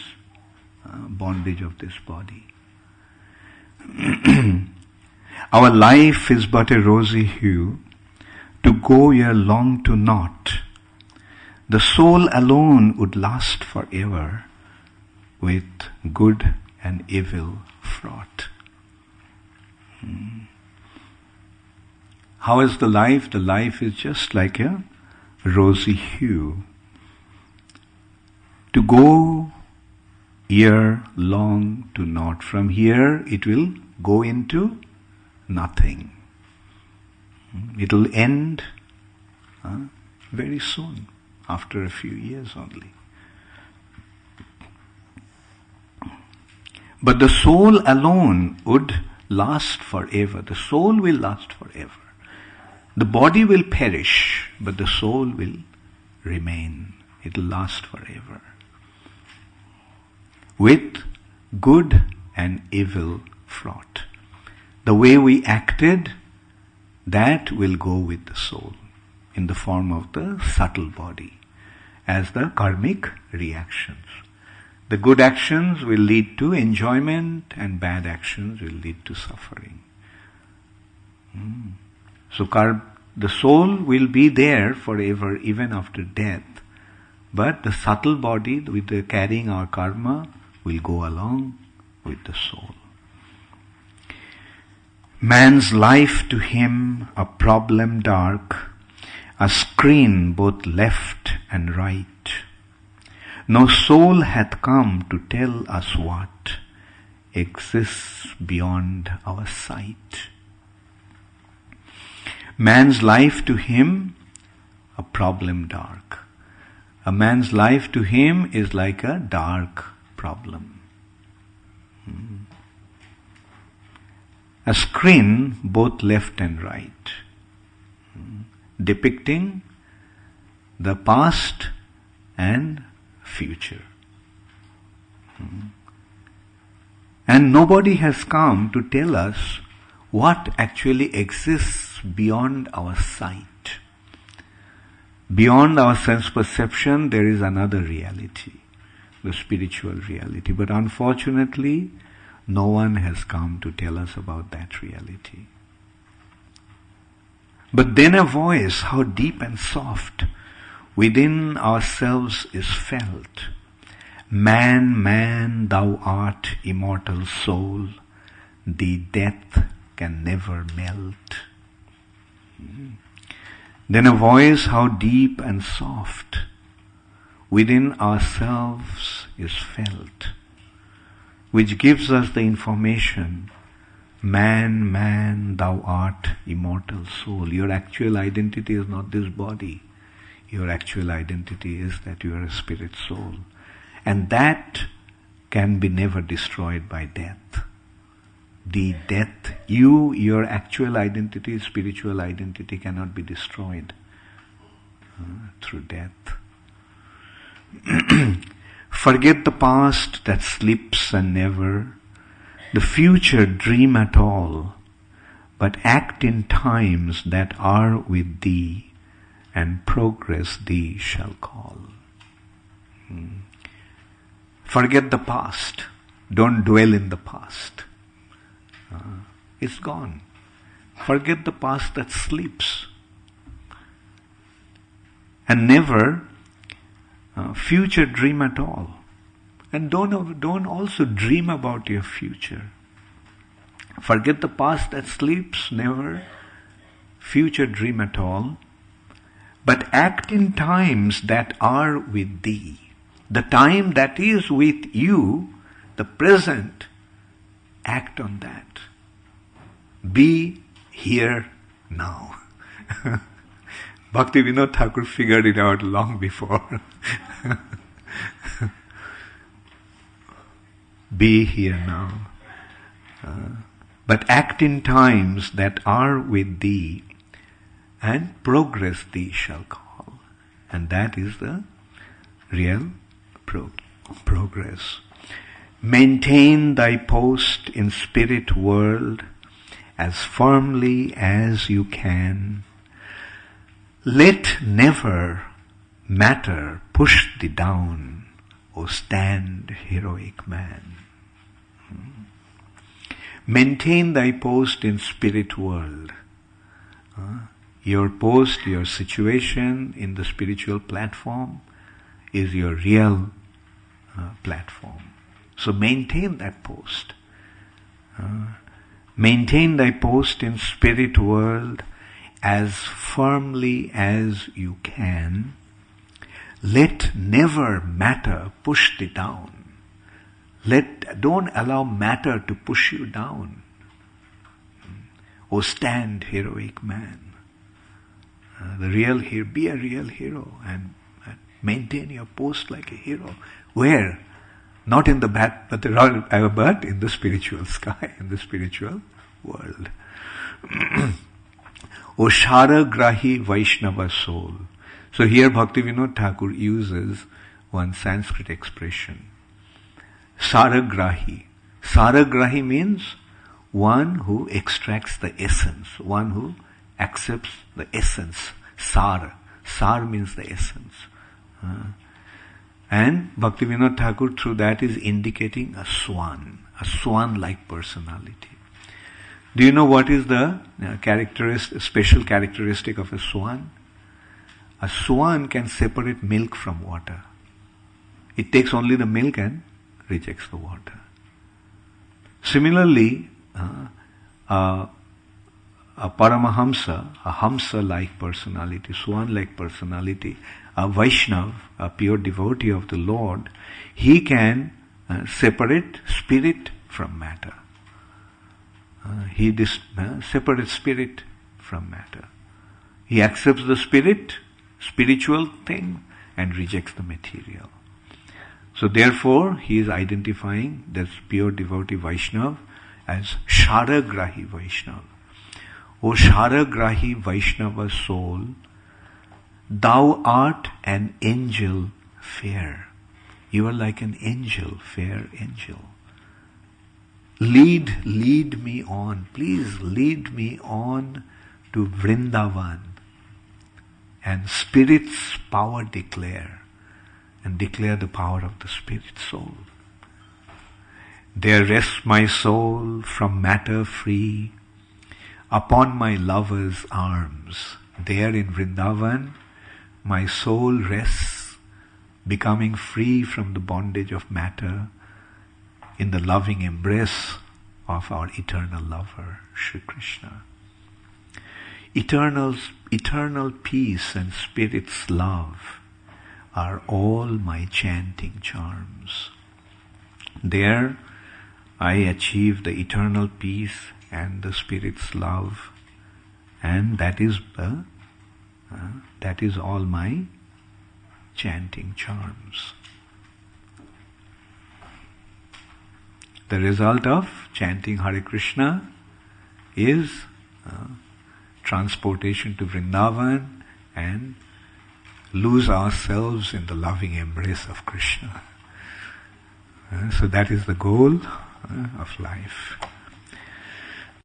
bondage of this body. Our life is but a rosy hue, to go ere long to naught. The soul alone would last forever, with good and evil fraught. How is the life? The life is just like a rosy hue. To go ere long to naught. From here it will go into nothing. It will end very soon, after a few years only. But the soul alone would last forever. The soul will last forever. The body will perish, but the soul will remain. It will last forever. With good and evil fraught. the way we acted, that will go with the soul in the form of the subtle body as the karmic reactions. The good actions will lead to enjoyment and bad actions will lead to suffering. So the soul will be there forever even after death, but the subtle body with the carrying our karma will go along with the soul. Man's life to him a problem dark, a screen both left and right. No soul hath come to tell us what exists beyond our sight. Man's life to him a problem dark. A man's life to him is like a dark problem. A screen both left and right, depicting the past and future. And nobody has come to tell us what actually exists beyond our sight. Beyond our sense perception, there is another reality, the spiritual reality. But unfortunately, no one has come to tell us about that reality. But then a voice, how deep and soft, within ourselves is felt. Man, man, thou art immortal soul, thee death can never melt. Then a voice, how deep and soft, within ourselves is felt, which gives us the information, man, man, thou art immortal soul. Your actual identity is not this body. Your actual identity is that you are a spirit soul. And that can be never destroyed by death. The death, your actual identity, spiritual identity cannot be destroyed through death. Forget the past that slips and never, the future dream at all, but act in times that are with thee, and progress thee shall call. Forget the past. Don't dwell in the past. It's gone. Forget the past that sleeps. And never future dream at all. And don't also dream about your future. Forget the past that sleeps, never future dream at all, but act in times that are with thee. The time that is with you, the present, act on that. Be here now. Bhaktivinoda Thakur figured it out long before. Be here now. But act in times that are with thee, and progress thee shall call. And that is the real progress. Maintain thy post in spirit world as firmly as you can. Let never matter push thee down, O stand heroic man. Maintain thy post in spirit world. Your post, your situation in the spiritual platform is your real platform. So maintain that post. Maintain thy post in spirit world as firmly as you can. Let never matter push thee down. Don't allow matter to push you down. O stand heroic man. Be a real hero and maintain your post like a hero. Where? Not in the back, but in the spiritual sky, in the spiritual world. O Sharagrahi Vaishnava soul. So here Bhaktivinoda Thakur uses one Sanskrit expression. Saragrahi. Saragrahi means one who extracts the essence, one who accepts the essence. Sar. Sar means the essence. And Bhaktivinoda Thakur through that is indicating a swan-like personality. Do you know what is the special characteristic of a swan? A swan can separate milk from water. It takes only the milk and rejects the water. Similarly, a Paramahamsa, a Hamsa-like personality, Swan-like personality, a Vaishnav, a pure devotee of the Lord, he can separate spirit from matter. He separates spirit from matter. He accepts the spiritual thing, and rejects the material. So therefore, he is identifying this pure devotee Vaishnav as Sharagrahi Vaishnav. O Sharagrahi Vaishnava soul, thou art an angel fair. You are like an angel, fair angel. Lead me on, please lead me on to Vrindavan, and spirit's power declare, and declare the power of the spirit soul. There rests my soul from matter free, upon my lover's arms. There in Vrindavan, my soul rests, becoming free from the bondage of matter, in the loving embrace of our eternal lover, Shri Krishna. Eternal peace and spirit's love are all my chanting charms. There I achieve the eternal peace and the spirit's love, and that is all my chanting charms. The result of chanting Hare Krishna is transportation to Vrindavan and lose ourselves in the loving embrace of Krishna. So that is the goal of life.